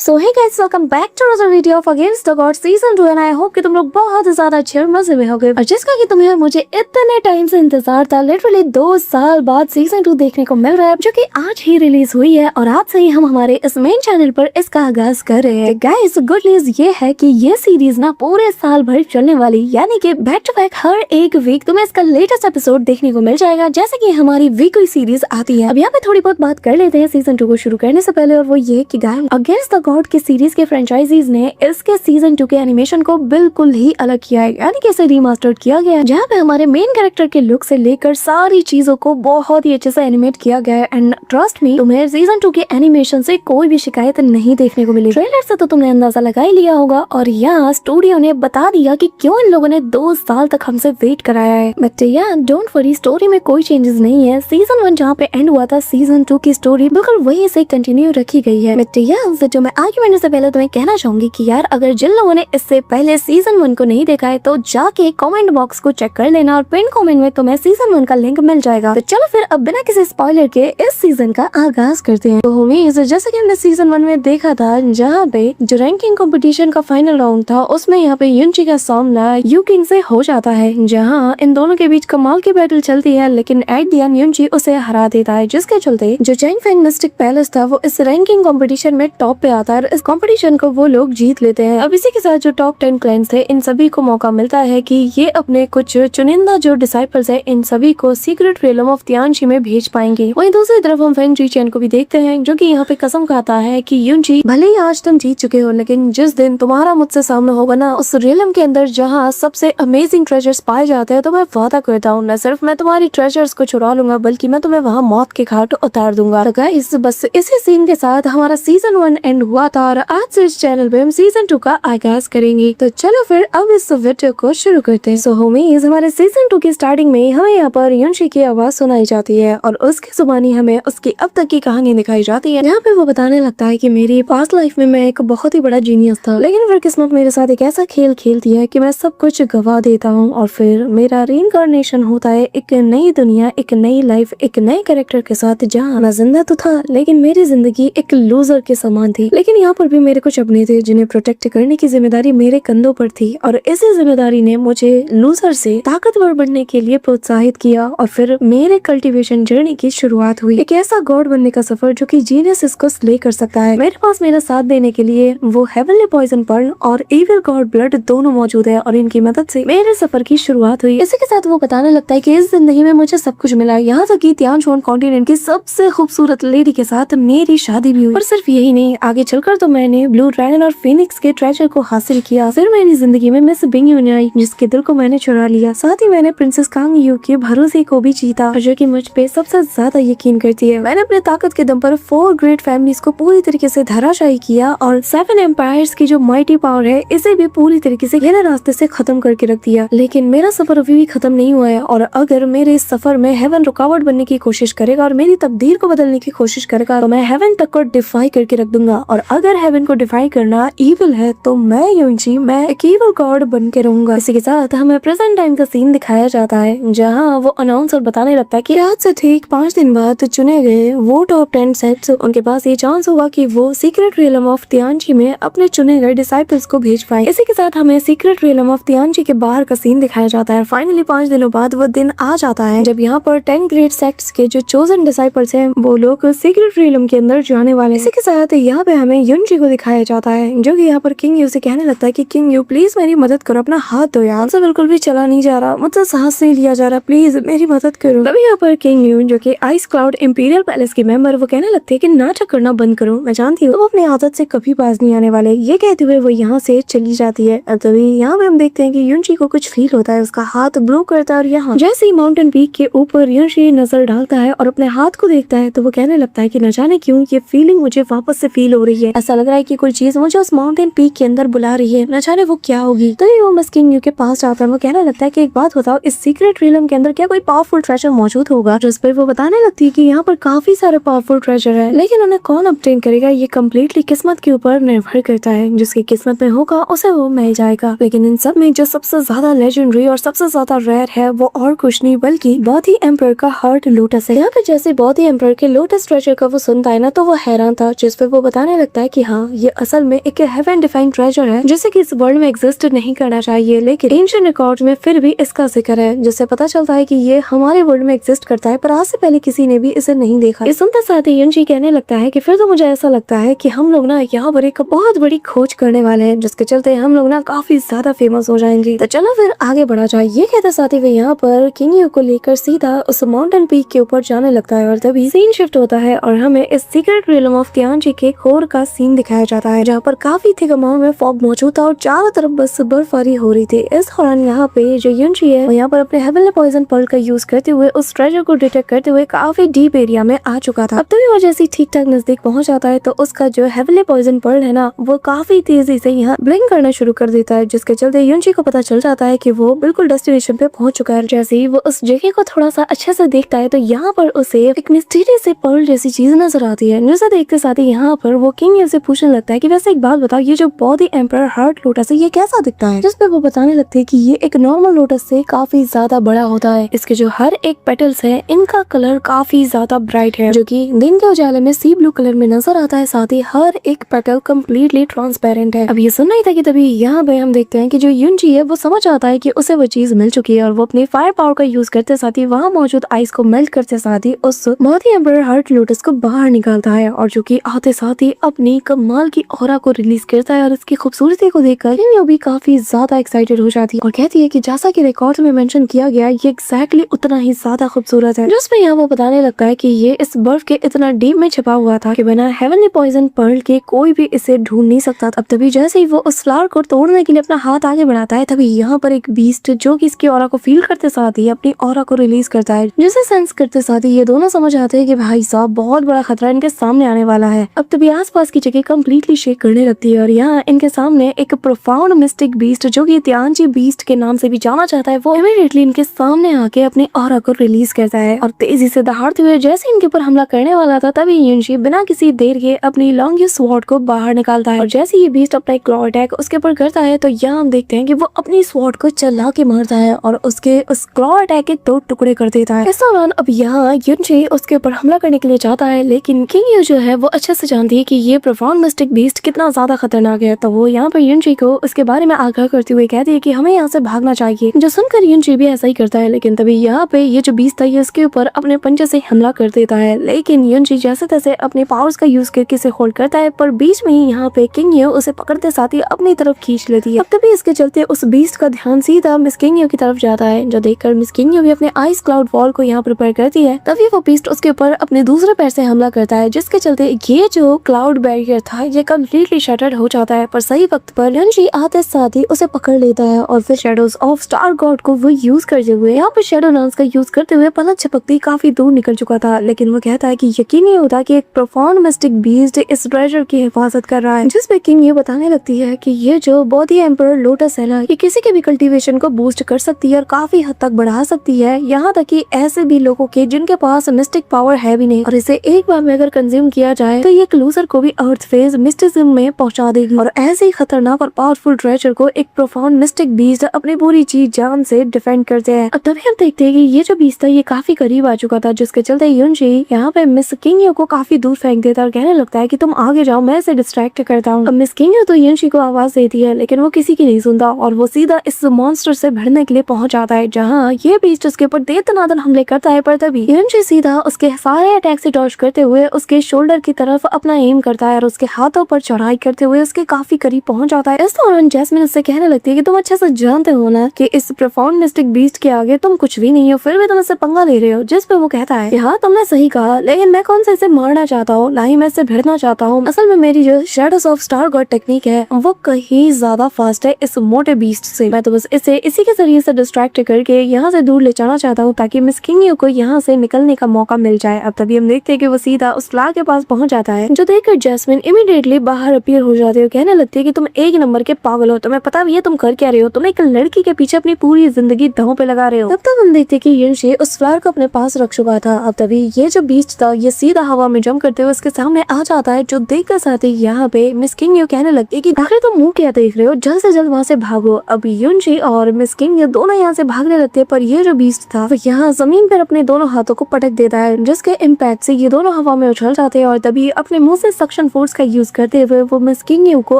So hey guys, welcome back to another video of against the god season 2 and I hope कि तुम लोग बहुत ज्यादा अच्छे और मजे में होगे। और जिसका कि तुम्हें और मुझे इतने टाइम से इंतजार था, लिटरली 2 साल बाद सीजन 2 देखने को मिल रहा है, जो कि आज ही रिलीज हुई है और आज से ही हम हमारे इस मेन चैनल पर इसका आगाज कर रहे हैं। गाइस, गुड न्यूज ये है कि ये सीरीज ना पूरे साल भर चलने वाली, यानी कि बैक टू बैक हर एक वीक तुम्हें इसका लेटेस्ट एपिसोड देखने को मिल जाएगा, जैसे कि हमारी वीकली सीरीज आती है। अब यहाँ पे थोड़ी बहुत बात कर लेते हैं सीजन 2 को शुरू करने से पहले, और वो ये कि गाइस, अगेंस्ट द गॉड की सीरीज के फ्रेंचाइजीज ने इसके सीजन 2 के एनिमेशन को बिल्कुल ही अलग किया है, यानी कि इसे रीमास्टर्ड किया गया है, जहाँ पे हमारे मेन कैरेक्टर के लुक से लेकर सारी चीजों को बहुत ही अच्छे से एनिमेट किया गया है। एंड ट्रस्ट मी, तुम्हें सीजन 2 के एनिमेशन से कोई भी शिकायत नहीं देखने को मिलेगी। ट्रेलर से तो तुमने अंदाजा लगा ही लिया होगा, और यहाँ स्टूडियो ने बता दिया कि क्यों इन लोगों ने 2 साल तक हमसे वेट कराया है। बट यार, डोंट वरी, स्टोरी में कोई चेंजेस नहीं है। सीजन 1 जहाँ पे एंड हुआ था, सीजन 2 की स्टोरी बिल्कुल वही से कंटिन्यू रखी गई है। बट यार, जो मैं आगे बढ़ने से पहले तुम्हें कहना चाहूंगी कि यार, अगर जिन लोगों ने इससे पहले सीजन 1 को नहीं देखा है तो जाके कमेंट बॉक्स को चेक कर लेना, और पिन कमेंट में तुम्हें सीजन 1 का लिंक मिल जाएगा। तो चलो फिर अब बिना किसी स्पॉइलर के इस सीजन का आगाज करते हैं। तो होमीज, जैसे कि हमने सीजन 1 में देखा था, जहाँ पे जो रैंकिंग कंपटीशन का फाइनल राउंड था, उसमें यहाँ पे युनची का सामना यू किंग से हो जाता है, जहाँ इन दोनों के बीच कमाल की बैटल चलती है, लेकिन एट द एंड युनची उसे हरा देता है, जिसके चलते जो चैंगफेंग मिस्टिक पैलेस था वो इस रैंकिंग कंपटीशन में टॉप पे आता है। इस कंपटीशन को वो लोग जीत लेते हैं। अब इसी के साथ जो टॉप 10 क्लैंस थे, इन सभी को मौका मिलता है कि ये अपने कुछ चुनिंदा जो डिसाइपल्स है, इन सभी को सीक्रेट रियलम ऑफ तियानशी में भेज पाएंगे। वहीं दूसरी तरफ हम फेंग जीचेन को भी देखते हैं, जो कि यहाँ पे कसम खाता है कि युनची, भले ही आज तुम जीत चुके हो, लेकिन जिस दिन तुम्हारा मुझसे सामना होगा ना, उस रियलम के अंदर जहाँ सबसे अमेजिंग ट्रेजर्स पाए जाते हैं, तो मैं वादा करता हूँ, न सिर्फ मैं तुम्हारी ट्रेजर्स को चुरा लूंगा, बल्कि मैं तुम्हें वहाँ मौत के घाट उतार दूंगा। तो गाइस, बस इसी सीन के साथ हमारा सीजन 1 एंड हुआ था, और आज से इस चैनल पे हम सीजन 2 का आगाज करेंगे। तो चलो फिर अब इस वीडियो को शुरू करते हैं। सो होमीज, हमारे सीजन 2 की स्टार्टिंग में हमें यहाँ पर युनशी की आवाज सुनाई जाती है, और उसकी जुबानी हमें उसकी अब तक की कहानी दिखाई जाती है। यहाँ पे वो बताने लगता है कि मेरी पास्ट लाइफ में मैं एक बहुत ही बड़ा जीनियस था, लेकिन फिर किस्मत मेरे साथ एक ऐसा खेल खेलती है कि मैं सब कुछ गवा देता हूँ, और फिर मेरा रीइंकार्नेशन होता है एक नई दुनिया, एक नई लाइफ, एक नए कैरेक्टर के साथ, जहाँ मैं जिंदा तो था, लेकिन मेरी जिंदगी एक लूजर के समान थी। लेकिन यहाँ पर भी मेरे कुछ अपने थे, जिन्हें प्रोटेक्ट करने की जिम्मेदारी मेरे कंधों पर थी, और इसी जिम्मेदारी ने मुझे लूजर से ताकतवर बनने के लिए प्रोत्साहित किया, और फिर मेरे कल्टीवेशन जर्नी की शुरुआत हुई। एक ऐसा गॉड बनने का सफर जो कि जीनियस इसको स्ले कर सकता है। मेरे पास मेरा साथ देने के लिए वो हेवनली पॉइजन पर्ल और इविल गॉड ब्लड दोनों मौजूद है, और इनकी मदद से मेरे सफर की शुरुआत हुई। इसी के साथ वो बताने लगता है कि इस जिंदगी में मुझे सब कुछ मिला, यहाँ तक कि तियानशोन कॉन्टिनेंट की सबसे खूबसूरत लेडी के साथ मेरी शादी भी हुई। और सिर्फ यही नहीं, आगे चलकर तो मैंने ब्लू ड्रैगन और फिनिक्स के ट्रेजर को हासिल किया। फिर मेरी जिंदगी में मिस बिंग यून आई, जिसके दिल को मैंने चुरा लिया। साथ ही मैंने प्रिंसेस कांग यू के भरोसे को भी जीता, जो कि मुझ पे सबसे ज्यादा यकीन करती है। मैंने अपने ताकत के दम पर 4 ग्रेट फैमिलीज को पूरी तरीके से धराशायी किया, और 7 एम्पायर्स की जो माइटी पावर है, इसे भी पूरी तरीके से गहरे रास्ते से खत्म करके रख दिया। लेकिन मेरा सफर अभी भी खत्म नहीं हुआ है, और अगर मेरे इस सफर में हेवन रुकावट बनने की कोशिश करेगा और मेरी तकदीर को बदलने की कोशिश करेगा, तो मैं हेवन तक को डिफाई करके रख दूंगा। और अगर हेवन को डिफाई करना इविल है, तो मैं युनची, मैं एक इविल गॉड बन के रहूंगा। इसी के साथ हमें प्रेजेंट टाइम का सीन दिखाया जाता है, जहाँ वो अनाउंसर बताने लगता है कि आज से ठीक 5 दिन बाद चुने गए वो टॉप 10 सेट्स, उनके पास ये चांस होगा कि वो सीक्रेट रियलम ऑफ तियानशी में अपने चुने गए डिसाइपल्स को भेज पाए। इसी के साथ हमें सीक्रेट रियलम ऑफ तियानशी के बाहर का सीन दिखाया जाता है। फाइनली 5 दिनों बाद वो दिन आ जाता है, जब यहाँ पर 10 ग्रेट सेक्ट्स के जो चोजन डिसाइपल्स हैं, वो लोग सीक्रेट रियलम के अंदर जाने वाले। इसी के साथ यहाँ पे हमें युनची को दिखाया जाता है, जो कि यहाँ पर किंग यू से कहने लगता है कि किंग यू, प्लीज मेरी मदद करो, अपना हाथ दो यार, मुझसे बिल्कुल भी चला नहीं जा रहा, मुझसे सांस नहीं लिया जा रहा, प्लीज मेरी मदद करो। तभी यहाँ पर किंग यू, जो कि आइस क्लाउड इंपीरियल पैलेस के मेंबर, वो कहने लगते हैं कि नाटक करना बंद करो, मैं जानती हूँ तुम अपनी आदत से कभी पास नहीं आने वाले। ये कहते हुए वो यहाँ से चली जाती है। अब तभी यहाँ पे हम देखते हैं कि युनची को कुछ फील होता है, उसका हाथ ब्लो करता है, और यहाँ जैसे ही माउंटेन पीक के ऊपर युनची नजर डालता है और अपने हाथ को देखता है, तो वो कहने लगता है कि न जाने क्यों ये फीलिंग मुझे वापस से फील हो रही है। ऐसा लग रहा है कि कोई चीज मुझे उस माउंटेन पीक के अंदर बुला रही है, न जाने वो क्या होगी। तो वो मिस किंग यू के पास जाता है। वो कहने लगता है कि एक बात बताओ, इस सीक्रेट रियलम के अंदर क्या कोई पावरफुल ट्रेजर मौजूद होगा? जिस पर वो बताने लगती है कि यहाँ पर काफी सारे पावरफुल ट्रेजर है, लेकिन उन्हें कौन ऑब्टेन करेगा ये कम्प्लीटली किस्मत के ऊपर निर्भर करता है। जिसकी किस्मत में होगा उसे वो मिल जाएगा। लेकिन इन सब में जो सबसे ज्यादा लेजेंडरी और सबसे ज्यादा रेयर है, वो और कुछ नहीं बल्कि बॉडी एम्पर का हार्ट लोटस है। यहाँ पे जैसे बॉडी एम्पर के लोटस ट्रेजर का वो सुनता है ना, तो वो हैरान था। जिस पर वो बताने लगता लगता है कि हाँ ये असल में एक हेवन डिफाइंड ट्रेजर है जिसे कि इस वर्ल्ड में एग्जिस्ट नहीं करना चाहिए, लेकिन एंशिएंट रिकॉर्ड में फिर भी इसका जिक्र है, जिससे पता चलता है कि ये हमारे वर्ल्ड में एग्जिस्ट करता है, पर आज से पहले किसी ने भी इसे नहीं देखा। ये सुनते साथ ही युनजी कहने लगता है कि फिर तो मुझे ऐसा लगता है कि हम लोग ना यहाँ पर एक बहुत बड़ी खोज करने वाले हैं, जिसके चलते हम लोग ना काफी ज्यादा फेमस हो जाएंगे। तो चलो फिर आगे बढ़ा जाए। ये कहते साथ ही वे यहाँ पर किंग यू को लेकर सीधा उस माउंटेन पीक के ऊपर जाने लगता है और तभी सीन शिफ्ट होता है और हमें इस सीक्रेट रियलम ऑफ तियानजी के कोर का सीन दिखाया जाता है, जहाँ पर काफी थिक अमाउंट में फॉग मौजूद था और चारों तरफ बस बर्फबारी हो रही थी। इस दौरान यहाँ पे जो युनजी है वो यहाँ पर अपने हेवनली पॉइजन पर्ल का यूज करते हुए उस ट्रेजर को डिटेक्ट करते हुए काफी डीप एरिया में आ चुका था। अब तभी वो जैसे ठीक ठाक नजदीक पहुंच जाता है तो उसका जो हेवनली पॉइजन पर्ल है ना वो काफी तेजी से यहाँ ब्लिंक करना शुरू कर देता है, जिसके चलते युनजी को पता चल जाता है कि वो बिल्कुल डेस्टिनेशन पे पहुंच चुका है। जैसे ही वो उस जगह को थोड़ा सा अच्छे से देखता है तो यहाँ पर उसे एक मिस्टीरियस से पर्ल जैसी चीज नजर आती है, जिसे देखते साथ ही यहाँ पर वो किंग यू से पूछने लगता है कि वैसे एक बात बताओ, ये जो बॉडी एम्परर हार्ट लोटस है ये कैसा दिखता है? जिस पे वो बताने लगते हैं कि ये एक नॉर्मल लोटस से काफी ज्यादा बड़ा होता है। इसके जो हर एक पेटल्स है इनका कलर काफी ज्यादा ब्राइट है, जो कि दिन के उजाले में सी ब्लू कलर में नजर आता है। साथ ही हर एक पेटल कम्प्लीटली ट्रांसपेरेंट है। अब ये सुनना ही था कि तभी यहाँ पे हम देखते हैं कि जो युनजी है वो समझ आता है कि उसे वो चीज मिल चुकी है और वो अपनी फायर पावर का यूज करते साथ ही वहाँ मौजूद आइस को मेल्ट करते साथ ही उस बॉडी एम्परर हार्ट लोटस को बाहर निकालता है और जो कि आते साथ ही अपनी कमाल की ऑरा को रिलीज करता है और इसकी खूबसूरती को देखकर किंग भी काफी ज्यादा एक्साइटेड हो जाती है और कहती है कि जैसा कि रिकॉर्ड में मेंशन किया गया ये एग्जैक्टली उतना ही ज्यादा खूबसूरत है। जिसमें यहाँ वो बताने लगता है कि ये इस बर्फ के इतना डीप में छिपा हुआ था कि बिना हेवनली पॉइजन पर्ल के कोई भी इसे ढूंढ नहीं सकता था। अब तभी जैसे ही वो उस फ्लावर को तोड़ने के लिए अपना हाथ आगे बढ़ाता है तभी यहाँ पर एक बीस्ट जो कि इसकी ऑरा को फील करते साथ ही अपनी ऑरा को रिलीज करता है, जिसे सेंस करते साथ ही ये दोनों समझ आते हैं कि भाई साहब बहुत बड़ा खतरा इनके सामने आने वाला है। अब तभी आसपास की जगह कम्प्लीटली शेक करने लगती है और यहाँ इनके सामने एक प्रोफाउंड मिस्टिक बीस्ट जो कि तियानजी बीस्ट के नाम से भी जाना चाहता है वो इमीडिएटली इनके सामने आके अपनी ऑरा को रिलीज करता है और तेजी से दहाड़ते हुए जैसे इनके ऊपर हमला करने वाला था तभी युनजी बिना किसी देर के अपनी लॉन्गेस्ट स्वॉर्ड को बाहर निकालता है और जैसे ये बीस्ट अपना एक क्लॉ अटैक उसके ऊपर करता है तो यहाँ हम देखते हैं कि वो अपनी स्वॉर्ड को चला के मारता है और उसके उस क्लॉ अटैक के 2 टुकड़े कर देता है। इस दौरान अब यहाँ युनजी उसके ऊपर हमला करने के लिए चाहता है, लेकिन किंग यू जो है वो अच्छे से जानती है कि ये प्रोफाउंड मिस्टिक बीस्ट कितना ज्यादा खतरनाक है, तो वो यहाँ पर युनजी को उसके बारे में आगाह करते हुए कहती है कि हमें यहाँ से भागना चाहिए। जो सुनकर युनजी भी ऐसा ही करता है, लेकिन तभी यहाँ पे ये जो बीस्ट था ये उसके ऊपर अपने पंजे से हमला कर देता है, लेकिन युनजी जैसे तैसे अपने पावर्स का यूज करके इसे होल्ड करता है, पर बीच में ही यहाँ पे किंग यू उसे पकड़ते साथ ही अपनी तरफ खींच लेती है। अब तभी इसके चलते उस बीस्ट का ध्यान सीधा मिस किंग यू की तरफ जाता है, जो देखकर मिस किंग यू भी अपने आइस क्लाउड वॉल को यहाँ प्रिपेयर करती है। तभी वो बीस्ट उसके ऊपर अपने दूसरे पैर से हमला करता है, जिसके चलते ये जो क्लाउड बैरियर था ये कम्प्लीटली शटर्ड हो जाता है, पर सही वक्त पर युनजी आते साथ ही उसे पकड़ लेता है और फिर शैडोज ऑफ स्टार गॉड को वो यूज करते हुए यहाँ पे शैडो डांस का यूज करते हुए पलक झपकते काफी दूर निकल चुका था, लेकिन वो कहता है कि यकीन नहीं होता कि एक प्रोफाउंड मिस्टिक बीस्ट इस ट्रेजर की हिफाजत कर रहा है। जिसपे किंग ये बताने लगती है कि ये जो बॉडी एम्परर लोटस है ना ये किसी के भी कल्टीवेशन को बूस्ट कर सकती है और काफी हद तक बढ़ा सकती है, यहाँ तक कि ऐसे भी लोगों के जिनके पास मिस्टिक पावर है भी नहीं, और इसे एक बार में अगर कंज्यूम किया जाए तो ये क्लूजर को भी अर्थ फेज मिस्टिज्म में पहुंचा देगी। और ऐसे ही खतरनाक और पावरफुल ट्रेजर को एक प्रोफाउंड मिस्टिक बीस्ट अपनी पूरी चीज जान से डिफेंड करते हैं। अब तभी हम देखते हैं कि ये जो बीस्ट था ये काफी करीब आ चुका था, जिसके चलते युनजी यहाँ पे मिस किंग यू को काफी दूर फेंक देता है और कहने लगता है कि तुम आगे जाओ, मैं इसे डिस्ट्रैक्ट करता हूँ। अब मिस किंग यू तो युनजी को आवाज देती है, लेकिन वो किसी की नहीं सुनता और वो सीधा इस मॉन्स्टर से भिड़ने के लिए पहुंच जाता है, जहाँ ये बीस्ट उसके ऊपर दे तनादन हमले करता है, पर तभी युनजी सीधा उसके सारे अटैक से डॉज करते हुए उसके शोल्डर की तरफ अपना एम करता है और उसके हाथों पर चढ़ाई करते हुए उसके काफी करीब पहुंच जाता है। इस दौरान जैस्मिन उससे कहने लगती है कि तुम अच्छे से जानते हो ना कि इस प्रोफाउंड मिस्टिक बीस्ट के आगे तुम कुछ भी नहीं हो, फिर भी तुम इससे पंगा ले रहे हो। जिस पे वो कहता है हाँ तुमने सही कहा, लेकिन मैं कौन से इसे मारना चाहता हूँ, ना ही मैं इससे भिड़ना चाहता हूँ। असल में मेरी जो shadows of star God technique है वो कहीं ज्यादा फास्ट है इस मोटे बीस्ट से। मैं तो बस इसे इसी के जरिए से डिस्ट्रैक्ट करके यहाँ से दूर ले जाना चाहता हूँ ताकि मिस किंग यू को यहाँ से निकलने का मौका मिल जाए। अब तभी हम देखते हैं कि वो सीधा उस फ्लावर के पास पहुंच जाता है, जो देखकर जैस्मिन इमीडिएटली बाहर अपीयर हो जाती है, कहने लगती है कि तुम एक नंबर के पागल हो, तुम्हें पता भी है तुम कर क्या रहे हो, तुम एक लड़की के पीछे अपनी पूरी जिंदगी दांव पे लगा रहे हो। तब तक हम देखते हैं कि युनजी उस फ्लावर को अपने पास रख चुका था। अब तभी ये जो बीस्ट था ये सीधा हवा में जंप करते हुए उसके सामने आ जाता है, जो देखकर साथ ही यहाँ पे मिस किंग यू कहने लगती है कि आखिर तुम मुंह क्या देख रहे हो, जल्द से जल्द वहाँ से भागो। अब युनजी और मिस किंग यू दोनों यहाँ से भागने लगते हैं, पर ये जो बीस्ट था वो यहाँ जमीन पर अपने दोनों हाथों को पटक देता है, जिसके इम्पैक्ट से ये दोनों हवा में उछल जाते हैं और तभी अपने मुंह से सक डिस्ट्रक्शन फोर्स का यूज करते हुए वो मिस किंग यू को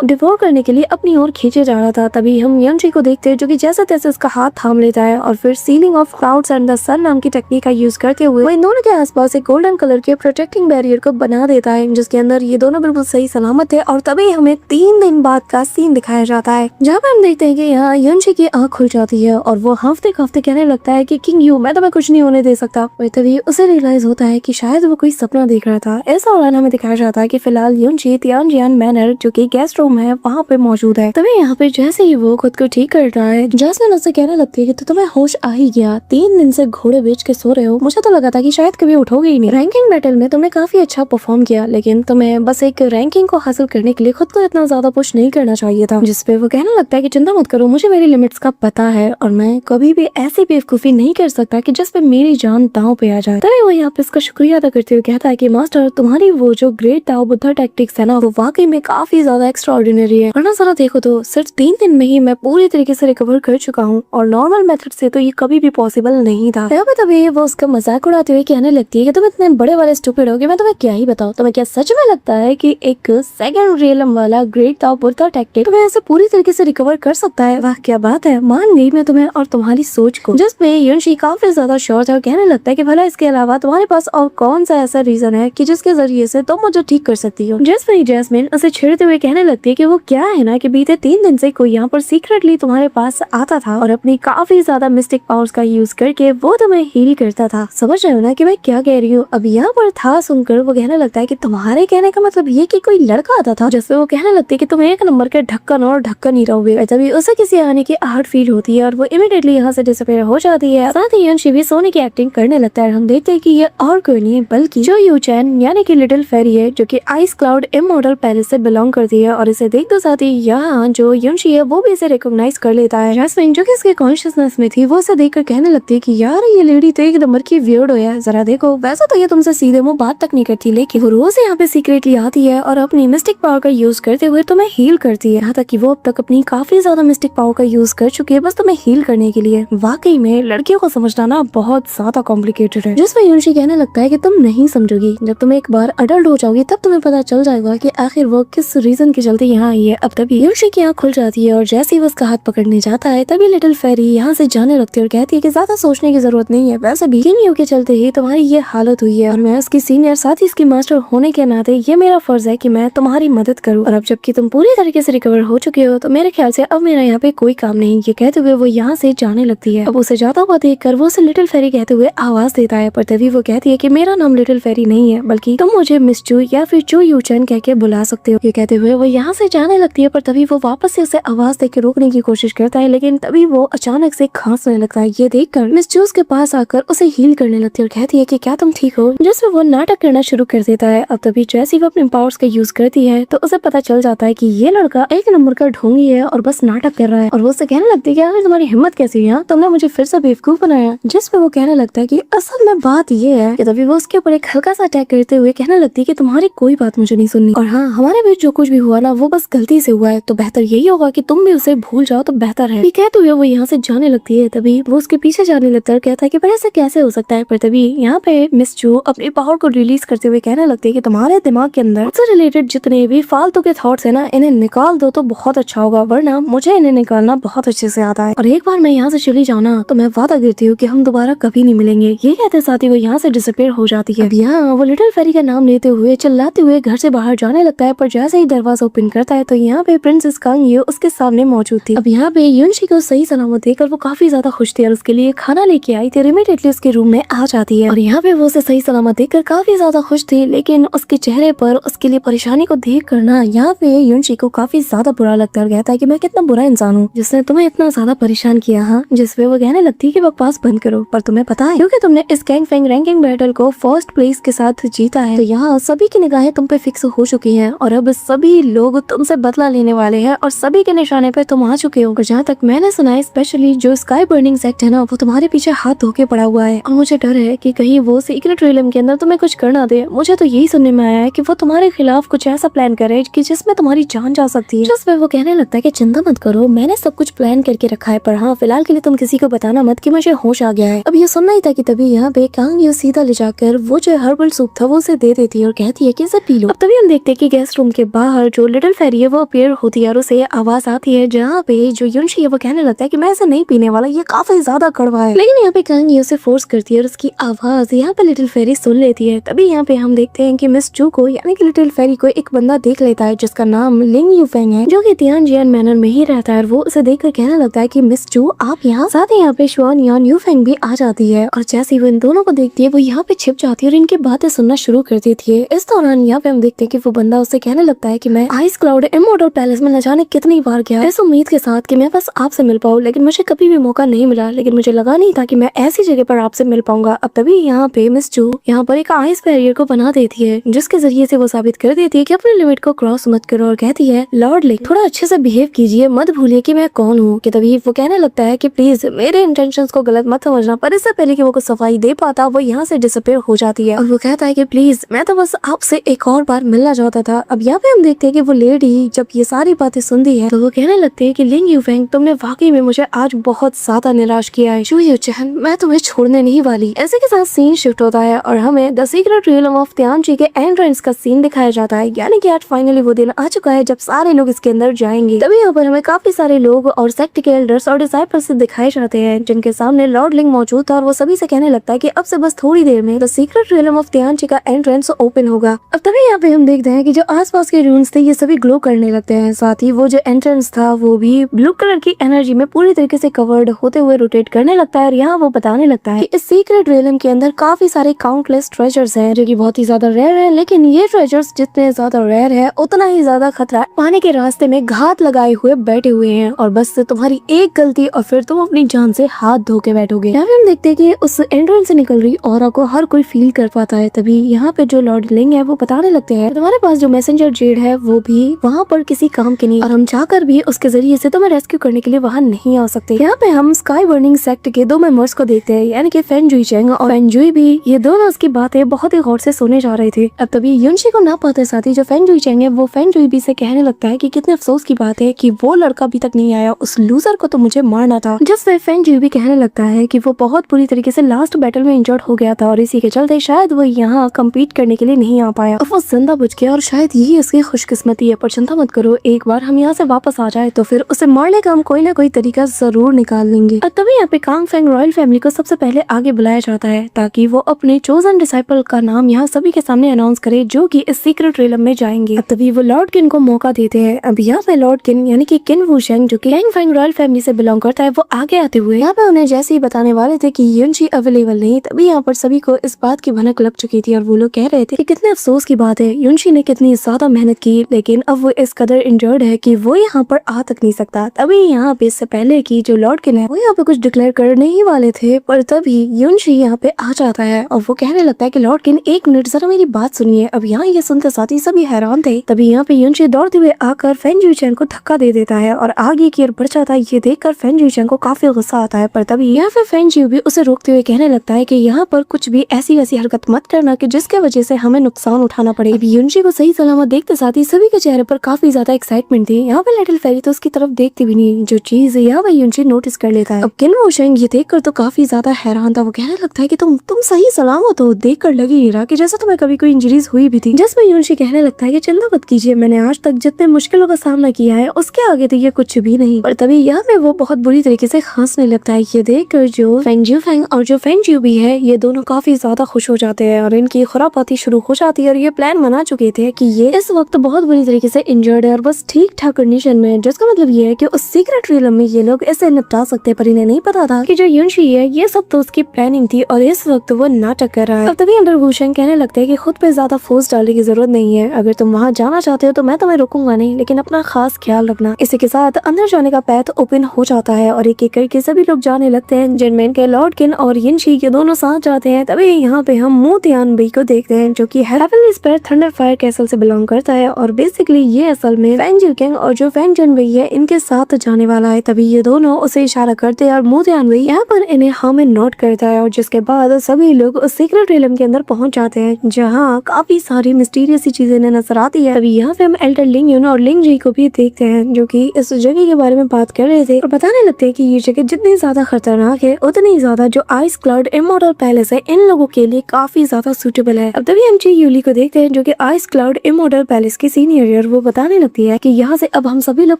डिवोर करने के लिए अपनी ओर खींचे जा रहा था। तभी हम यंशी को देखते हैं जो कि जैसे तैसे उसका हाथ थाम लेता है और फिर ceiling of clouds and the sun नाम की टेक्निक का यूज करते हुए वो इन दोनों के आसपास एक गोल्डन कलर के प्रोटेक्टिंग बैरियर को बना देता है, जिसके अंदर ये दोनों बिल्कुल सही सलामत है। और तभी हमें 3 दिन बाद का सीन दिखाया जाता है जहाँ पे हम देखते हैं कि यहाँ यंशी की आँख खुल जाती है और वो हफ्ते कहने लगता है कि किंग यू मैं तुम्हें कुछ नहीं होने दे सकता। और तभी उसे रियलाइज होता है कि शायद वो कोई सपना देख रहा था। ऐसा दौरान हमें दिखाया जाता है कि फिलहाल यंशी तियानजियान मैनर जो कि गेस्ट रूम है वहाँ पे मौजूद है। तभी यहाँ पे जैसे ही वो खुद को ठीक कर रहा है जैस्मिन उससे कहने लगती है कि तो तुम्हें होश आ ही गया, 3 दिन से घोड़े बेच के सो रहे हो, मुझे तो लगा था कि शायद कभी उठोगे ही नहीं। रैंकिंग बैटल में तुमने काफी अच्छा परफॉर्म किया लेकिन तुम्हें बस एक रैंकिंग को हासिल करने के लिए खुद को इतना ज्यादा पुश नहीं करना चाहिए था। जिसपे वो कहने लगता है कि चिंता मत करो, मुझे मेरी लिमिट्स का पता है और मैं कभी भी ऐसी बेवकूफी नहीं कर सकता कि जिसपे मेरी जान दांव पे आ जाए। तभी वो यहाँ पे इसका शुक्रिया अदा करते हुए कहता है कि मास्टर तुम्हारी वो जो ग्रेट ताओ बुद्धा टैक्टिक्स है ना वो वाकई में काफी ज्यादा एक्स्ट्राऑर्डिनरी है। वरना जरा देखो तो सिर्फ 3 दिन में ही मैं पूरी तरीके से रिकवर कर चुका हूँ और नॉर्मल मेथड से तो ये कभी भी पॉसिबल नहीं था। तभी वो उसका मजाक उड़ाते हुए कहने लगती है कि तुम इतने बड़े वाले स्टूपिड हो कि मैं तुम्हें क्या ही बताऊं। तुम्हें क्या सच में लगता है कि एक सेकंड रियलम वाला ग्रेट ताओ बुद्धा टैक्टिक तुम्हें ऐसे पूरी तरीके से रिकवर कर सकता है? वाह क्या बात है, मान गई मैं तुम्हें और तुम्हारी सोच को। जिसपे यंशी काफी ज्यादा श्योर था और कहने लगता है कि भला इसके अलावा तुम्हारे पास और कौन सा ऐसा रीजन है कि जिसके जरिए से तुम मुझे ठीक कर सकती हो। जिसपे जैस्मिन उसे छेड़ते हुए कहने लगती है कि वो क्या है ना कि बीते 3 दिन से कोई यहाँ पर सीक्रेटली तुम्हारे पास आता था और अपनी काफी ज्यादा मिस्टिक पावर्स का यूज करके वो तुम्हें हील करता था। समझ रहे हो ना कि मैं क्या कह रही हूँ? अब यहाँ पर था सुनकर वो कहने लगता है कि तुम्हारे कहने का मतलब ये कि कोई लड़का आता था। जिसपे वो कहने लगती है कि तुम 1 नंबर के ढक्कन और ढक्कन ही रहोगे। तभी उसे किसी आने की आहट फील होती है और वो इमीडिएटली यहाँ से डिसअपीयर हो जाती है। साथ ही यंशी भी सोने की एक्टिंग करने लगता है। हम देखते हैं कि ये और कोई नहीं बल्कि जो यू चैन यानी कि लिटिल फेरी है जो कि आइस क्लाउड इमॉर्टल पैलेस से बिलोंग करती है। और इसे देखते साथ ही यहाँ जो यंशी है वो भी इसे रिकॉग्नाइज कर लेता है। जैस्मिन जो कि इसके कॉन्शियसनेस में थी वो उसे देखकर कहने लगती है कि यार ये लेडी तो 1 नंबर की वियर्ड है, जरा देखो वैसा तो ये तुमसे सीधे मुंह बात तक नहीं करती लेकिन वो रोज यहाँ पे सीक्रेटली आती है और अपनी मिस्टिक पावर का यूज करते हुए तुम्हें हील करती है। यहाँ तक कि वो अब तक अपनी काफी ज्यादा मिस्टिक पावर का यूज कर चुकी है बस तुम्हें हील करने के लिए। वाकई में लड़कियों को समझना ना बहुत ज्यादा कॉम्प्लिकेटेड है। जिसमें यंशी कहने लगता है कि तुम नहीं समझोगी, जब तुम एक बार अडल्ट हो जाओगी तब तुम्हें पता चल जाएगा कि आखिर वो किस रीजन के चलते यहाँ आई है। अब तभी यंशी की आँख खुल जाती है और जैसे ही वो उसका हाथ पकड़ने जाता है तभी लिटिल फेरी यहाँ से जाने लगती है और कहती है कि ज्यादा सोचने की जरूरत नहीं है, वैसे भी किंग यू के चलते ही तुम्हारी ये हालत हुई है और मैं उसकी सीनियर साथ ही इसकी मास्टर होने के नाते ये मेरा फर्ज है कि मैं तुम्हारी मदद करूँ। और अब जबकि तुम पूरी तरीके से रिकवर हो चुके हो तो मेरे ख्याल से अब मेरा यहाँ पे कोई काम नहीं। ये कहते हुए वो यहाँ से जाने लगती है। अब उसे जाता हुआ देखकर वो उसे लिटिल फेरी कहते हुए आवाज देता है पर तभी वो कहती है कि मेरा नाम लिटिल फेरी नहीं है बल्कि तुम मुझे मिस चू या फिर चू यू चैन कह के बुला सकते हो। ये कहते हुए वो यहाँ से जाने लगती है पर तभी वो वापस से उसे आवाज देकर रोकने की कोशिश करता है लेकिन तभी वो अचानक से खांसने लगता है। ये देखकर मिस चू के पास आकर उसे हील करने लगती है और कहती है कि क्या तुम ठीक हो? जिसमें वो नाटक करना शुरू कर देता है। अब तभी जैसे वो अपने पावर्स का यूज करती है तो उसे पता चल जाता है कि ये लड़का 1 नंबर का ढोंगी है और बस नाटक कर रहा है। और वो उसे कहने लगती है कि अगर तुम्हारी हिम्मत कैसी है, तुमने मुझे फिर से बेवकूफ बनाया। जिसपे वो कहने लगता है कि असल में बात ये है कि तभी वो उसके ऊपर एक हल्का सा अटैक करते हुए कहने लगती है कि तुम्हारी कोई बात मुझे नहीं सुननी और हाँ हमारे बीच जो कुछ भी हुआ ना वो बस गलती से हुआ है तो बेहतर यही होगा कि तुम भी उसे भूल जाओ तो बेहतर है। ये कहते हुए वो यहाँ से जाने लगती है। तभी वो उसके पीछे जाने लगता है और कहता है कि पर ऐसे कैसे हो सकता है? पर तभी यहाँ पे मिस चू अपनी पावर को रिलीज करते हुए कहने लगती है कि तुम्हारे दिमाग के अंदर उससे रिलेटेड जितने भी फालतू के थॉट्स है ना इन्हें निकाल दो तो बहुत अच्छा होगा, वरना मुझे इन्हें निकालना बहुत अच्छे से आता है और एक बार मैं यहाँ से चली जाऊँ ना तो मैं वादा करती हूँ कि हम दोबारा कभी नहीं मिलेंगे। ये कहते साथ ही वो यहाँ से डिसअपीयर हो जाती है। अब यहाँ वो लिटिल फेरी का नाम लेते हुए चिल्लाते हुए घर से बाहर जाने लगता है पर जैसे ही दरवाजा ओपन करता है तो यहाँ पे प्रिंसेस कांग यू उसके सामने मौजूद थी। अब यहाँ पे युनशी को सही सलामत देखकर वो काफी ज्यादा खुश थी और उसके लिए खाना लेके आई थी। इमीडिएटली उसके रूम में आ जाती है और यहाँ पे वो उसे सही सलामत देखकर काफी ज्यादा खुश थी लेकिन उसके चेहरे पर उसके लिए परेशानी को देख कर ना यहाँ पे युनशी को काफी ज्यादा बुरा लगता है और कहता है कि मैं कितना बुरा इंसान हूँ जिसने तुम्हें इतना ज्यादा परेशान किया। हाँ, जिसपे वो कहने लगती है कि बकवास बंद करो, पर तुम्हें पता है क्योंकि तुमने इस गैंग फेंग रैंकिंग बैटल को फर्स्ट प्लेस के साथ जीता है तो यहाँ सभी की निगाहें तुम पे फिक्स हो चुकी हैं और अब सभी लोग तुमसे बदला लेने वाले हैं और सभी के निशाने पे तुम आ चुके हो। और जहाँ तक मैंने सुना है स्पेशली जो स्काई बर्निंग सेक्ट है ना वो तुम्हारे पीछे हाथ धो के पड़ा हुआ है और मुझे डर है कि कहीं वो सीक्रेट रियलम के अंदर तुम्हें कुछ कर ना दे। मुझे तो यही सुनने में आया है कि वो तुम्हारे खिलाफ कुछ ऐसा प्लान करे कि जिसमें तुम्हारी जान जा सकती है। जिसमें वो कहने लगता है कि चिंता मत करो, मैंने सब कुछ प्लान करके रखा है पर हाँ फिलहाल के लिए तुम किसी को बताना मत कि मुझे होश आ गया है। अब ये सुनना ही था कि तभी यहाँ पे कांग यू सीधा ले जाकर वो जो हर्बल सूप था वो उसे दे देती है और कहती है कि इसे पी लो। अब तभी हम देखते हैं कि गेस्ट रूम के बाहर जो लिटिल फेरी है वो अपीयर होती है और उसे आवाज आती है जहाँ पे जो युनशी है वो कहने लगता है कि मैं ऐसे नहीं पीने वाला, ये काफी ज्यादा कड़वा है। लेकिन यहाँ पे कंग ये उसे फोर्स करती है और उसकी आवाज यहाँ पे लिटिल फेरी सुन लेती है। तभी यहाँ पे हम देखते हैं कि मिस चू को यानी कि लिटिल फेरी को एक बंदा देख लेता है जिसका नाम लिंग यूफेंग है, जो कि तियानजियान मैनर में ही रहता है। और वो उसे देखकर कहने लगता है कि मिस चू आप यहाँ। साथ ही यहाँ पे शुआन यान यूफेंग भी आ जाती है और जैसे वो इन दोनों को देखती है वो यहाँ पे छिप जाती है और इनकी बातें सुनना शुरू कर देती है। इस दौरान यहाँ पे हम देखते हैं कि वो बंदा उससे कहने लगता है कि मैं आइस क्लाउड इमॉर्टल पैलेस में न जाने कितनी बार गया इस उम्मीद के साथ कि मैं बस आपसे मिल पाऊँ, लेकिन मुझे कभी भी मौका नहीं मिला। लेकिन मुझे लगा नहीं था कि मैं ऐसी जगह पर आपसे मिल पाऊंगा। अब तभी यहाँ पे मिस चू यहाँ पर एक आइस बैरियर को बना देती है जिसके जरिए से वो साबित कर देती है कि अपने लिमिट को क्रॉस मत करो और कहती है लॉर्ड लिंग थोड़ा अच्छे से बिहेव कीजिए, मत भूलिए कि मैं कौन हूँ। कि तभी वो कहने लगता है कि प्लीज मेरे इंटेंशंस को गलत मत समझना, पर इससे पहले कि वो कुछ सफाई दे पाता वो यहाँ से डिसअपीयर हो जाती है और वो कहता है कि प्लीज मैं तो बस आपसे एक और बार मिलना चाहता था। अब यहाँ पे हम देखते हैं कि वो लेडी जब ये सारी बातें सुनती है तो वो कहने लगती है कि लिंग यूफेंग तुमने वाकई में मुझे आज बहुत ज्यादा निराश किया है। शू यूचेन मैं तुम्हें छोड़ने नहीं वाली। ऐसे के साथ सीन शिफ्ट होता है और हमें द सीक्रेट रियलम ऑफ तियानजी के एंट्रेंस का सीन दिखाया जाता है, यानी कि आज फाइनली वो दिन आ चुका है जब सारे लोग इसके अंदर जाएंगे। तभी यहाँ पर हमें काफी सारे लोग और सेक्ट के एल्डर्स और डिसाइपल्स दिखाए जाते हैं जिनके सामने लॉर्ड लिंग मौजूद था और वो सभी से कहने लगता है कि अब से बस थोड़ी देर में द सीक्रेट रियलम ऑफ तियानजी का एंट्रेंस ओपन होगा। अब तभी यहाँ पे हम देखते हैं कि जो आसपास के रूम्स थे ये सभी ग्लो करने लगते हैं, साथ ही वो जो एंट्रेंस था वो भी ब्लू कलर की एनर्जी में पूरी तरीके से कवर्ड होते हुए रोटेट करने लगता है। और यहाँ वो बताने लगता है कि इस सीक्रेट रियलम के अंदर काफी सारे काउंटलेस ट्रेजर्स हैं जो कि बहुत ही ज्यादा रेयर है, लेकिन ये ट्रेजर्स जितने ज्यादा रेयर है उतना ही ज्यादा खतरा पाने के रास्ते में घात लगाए हुए बैठे हुए हैं और बस तुम्हारी एक गलती और फिर तुम अपनी जान से हाथ धो के बैठोगे। यहाँ पे हम देखते हैं कि उस एंट्रेंस से निकल रही ऑरा को हर कोई फील कर पाता है। तभी यहाँ पे जो लॉर्ड लिंग है वो बताने लगते हैं तुम्हारे पास जो मैसेंजर जेड है वो भी वहाँ पर किसी काम के नहीं और हम चाहकर भी उसके जरिए से तुम्हें रेस्क्यू करने के लिए वहाँ नहीं आ सकते। यहाँ पे हम स्काई बर्निंग सेक्ट के दो मेंबर्स को देखते हैं, यानी कि फेन जुई चेंग और फेन जुई भी। ये दोनों उसकी बातें बहुत ही गौर से सुने जा रहे थे। अब तभी युनशी को ना पाते साथ ही जो फेन जुई चेंग है वो फेन जुई भी से कहने लगता है कि कितने अफसोस की बात है कि वो लड़का अभी तक नहीं आया, उस लूजर को तो मुझे मारना था। जिससे फेन जुई भी कहने लगता है कि वो बहुत बुरी तरीके से लास्ट बैटल में इंजर्ड हो गया था और इसी के चलते शायद वो यहाँ कम्पीट करने के लिए नहीं आ पाया। अब वो जिंदा बच गया और शायद यही उसकी खुशकिस्मती है। पर चिंता मत करो, एक बार हम यहाँ से वापस आ जाए तो फिर उसे मारने का हम कोई ना कोई तरीका जरूर निकाल लेंगे। और तभी यहाँ पे कांग फेंग रॉयल फैमिली को सबसे पहले आगे बुलाया जाता है ताकि वो अपने चोजन डिसाइपल का नाम यहाँ सभी के सामने अनाउंस करे जो कि इस सीक्रेट रियलम में जाएंगे। अब तभी वो लॉर्ड किन को मौका देते हैं। अब यहाँ पे लॉर्ड किन यानी कि किन वूशेंग जो कि कांग फेंग रॉयल फैमिली से बिलोंग करता है वो आगे आते हुए यहाँ पे उन्हें जैसे ही बताने वाले थे कि युनशी अवेलेबल नहीं, तभी यहाँ पर सभी को इस बात की भनक लग चुकी थी और वो लोग कह रहे थे कि कितने अफसोस की बात है, युनशी ने कितनी ज्यादा मेहनत की लेकिन अब वो इस कदर इंजर्ड है कि वो यहाँ पर आ तक नहीं सकता। तभी यहाँ पे इससे पहले कि जो लॉर्ड किन है वो यहाँ पे कुछ डिक्लेयर करने ही वाले थे, पर तभी युनशी यहाँ पे आ जाता है और वो कहने लगता है कि लॉर्ड किन एक मिनट जरा मेरी बात सुनिए। अब यहाँ ये सुनते साथ ही सभी हैरान थे। तभी यहाँ पे युनशी दौड़ते हुए आकर फेन जुईचेन को धक्का दे देता है और आगे की ओर बढ़ जाता है। ये देखकर फेन जुईचेन को काफी गुस्सा आता है, पर तभी यहाँ पे फेन जी भी उसे रोकते हुए कहने लगता है कि यहाँ पर कुछ भी ऐसी वैसी हरकत मत करना कि जिसके वजह से हमें नुकसान उठाना पड़े। अब युनशी को सही सलामत देखते साथ ही सभी के चेहरे पर काफी ज्यादा एक्साइटमेंट थी। यहाँ पे लिटिल फेरी तो उसकी तरफ देखती भी नहीं, जो चीज यहाँ पे युनशी नोटिस कर लेता है। अब किन वोशेंग ये देखकर तो काफी ज्यादा हैरान था। वो कहने लगता है कि तुम सही सलामत हो, देखकर लग ही नहीं रहा कि जैसे तुम्हें कभी कोई इंजरीज हुई भी थी। जिसमें युनशी कहने लगता है कि चिंता मत कीजिए, मैंने आज तक जितने मुश्किलों का सामना किया है उसके आगे तो ये कुछ भी नहीं। और तभी यहाँ पे वो बहुत बुरी तरीके से खांसने लगता है। ये देखकर जो फेंग जिफेंग और जो फेंग जिu भी है ये दोनों काफी ज्यादा खुश हो जाते हैं और इनकी खुरापाती शुरू हो जाती है और ये प्लान बना चुके थे कि ये इस वक्त बहुत बुरी तरीके से इंजर्ड है और बस ठीक ठाक कंडीशन में, जिसका मतलब ये है कि उस सीक्रेट रियलम में ये लोग इसे निपटा सकते। पर इन्हें नहीं पता था कि जो युनशी है ये सब तो उसकी प्लानिंग थी और इस वक्त वो नाटक कर रहा है। अब तभी अंडर वूशेंग कहने लगते हैं कि खुद पे ज्यादा फोर्स डालने की जरूरत नहीं है, अगर तुम वहाँ जाना चाहते हो तो मैं तुम्हें रोकूंगा नहीं, लेकिन अपना खास ख्याल रखना। इसी के साथ अंदर जाने का पैथ ओपन हो जाता है और एक एक करके सभी लोग जाने लगते हैं, जिनमें इनके लॉर्ड किन और युनशी ये दोनों साथ जाते हैं। तभी यहाँ पे हम मू तियानबेई को देखते हैं जो कि heavenly spirit thunder fire castle से बिलोंग करता है और बेसिकली ये असल में फेंग जिकिंग और जो फेंग जिनबेई है इनके साथ जाने वाला है। तभी ये दोनों उसे इशारा करते हैं और मू तियानबेई यहाँ पर इन्हें हाँ में नोट करता है और जिसके बाद सभी लोग उस सीक्रेट रियलम के अंदर पहुंच जाते हैं जहाँ काफी सारी मिस्टीरियस चीजें इन्हें नजर आती है। तभी यहाँ पे हम एल्डर लिंग यून और लिंग जी को भी देखते हैं जो कि इस जगह के बारे में बात कर रहे थे और बताने लगते हैं कि ये जगह जितनी ज्यादा खतरनाक है उतनी ज्यादा जो आइस क्लाउड इमॉर्टल पैलेस है इन लोगों के लिए काफी ज्यादा सूटेबल है। अब तभी हम ची यूली को देखते हैं जो कि आइस क्लाउड इमोर्टल पैलेस की सीनियर वो बताने लगती है कि यहाँ से अब हम सभी लोग